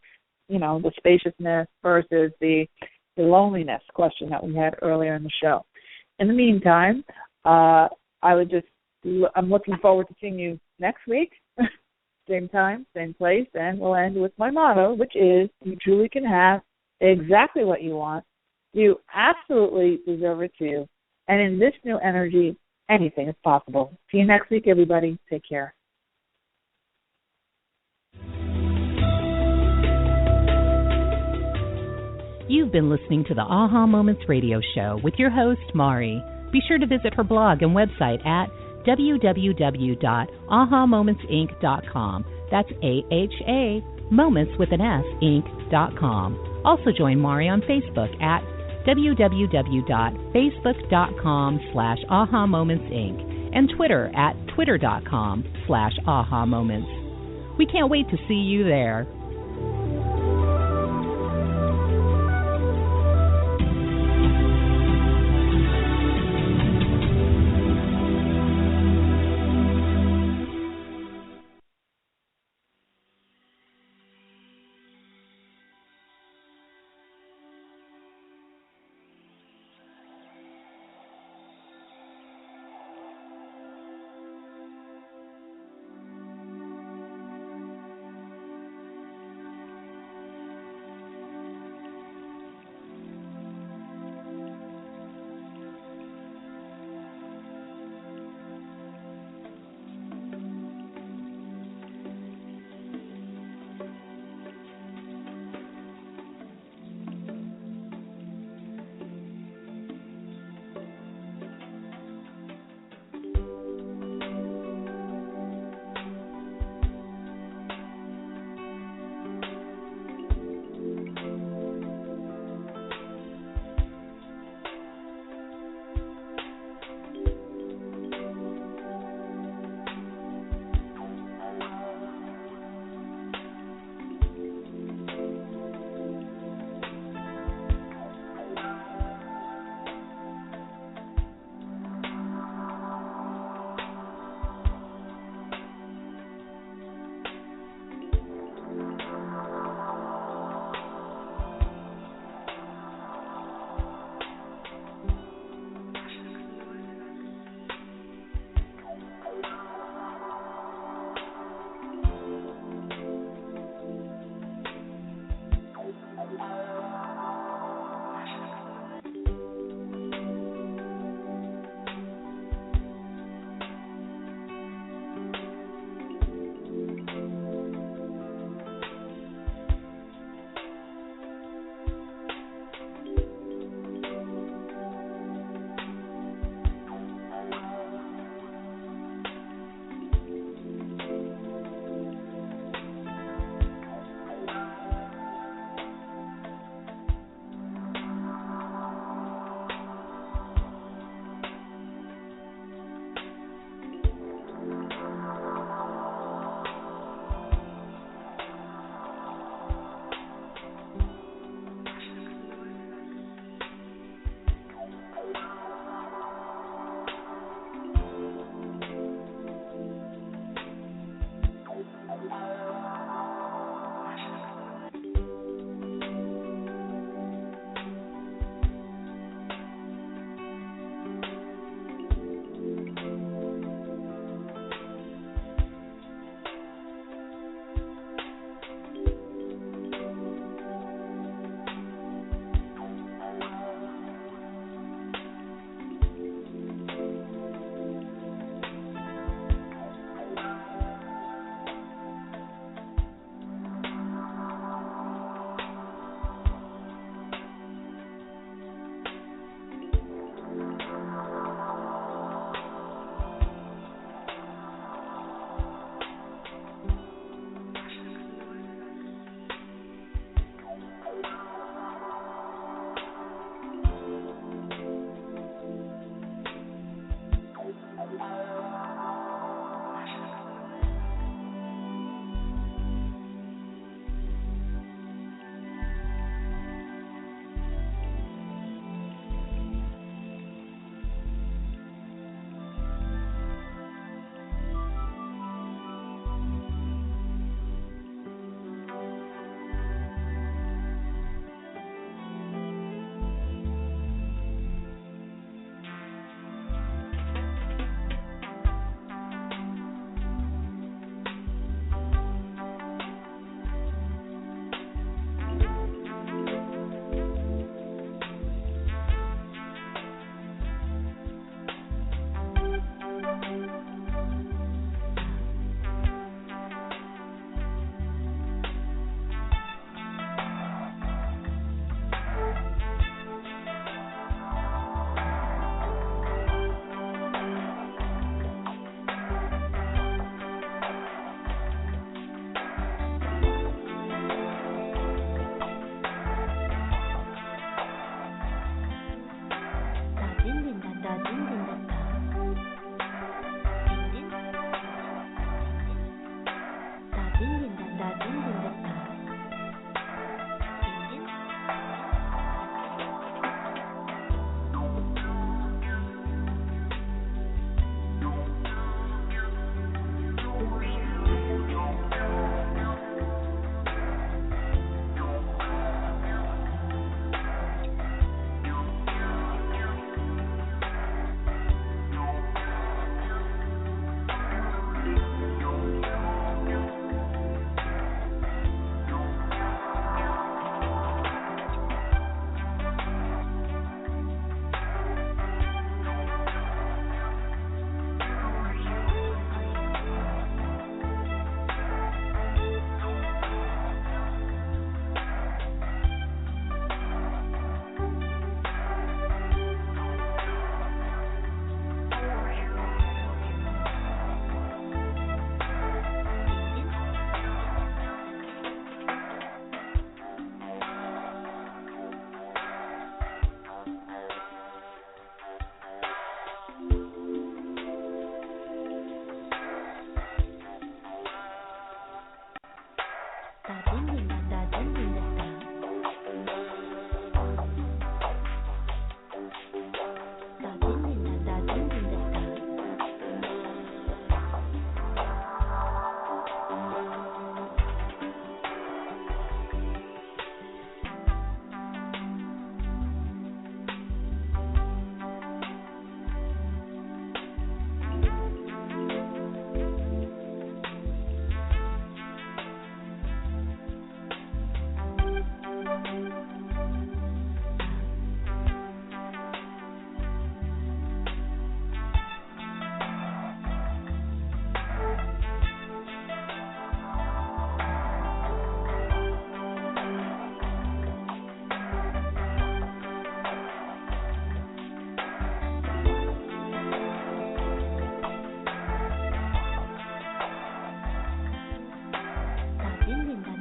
S2: spaciousness versus the loneliness question that we had earlier in the show. In the meantime, I'm looking forward to seeing you next week, same time, same place, and we'll end with my motto, which is you truly can have exactly what you want. You absolutely deserve it too. And in this new energy, anything is possible. See you next week, everybody. Take care.
S1: You've been listening to the Aha Moments radio show with your host, Mari. Be sure to visit her blog and website at www.ahamomentsinc.com. That's AHA, moments with an S, inc.com. Also join Mari on Facebook at www.facebook.com/ahamomentsinc and Twitter at twitter.com/ahamoments. We can't wait to see you there.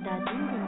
S12: da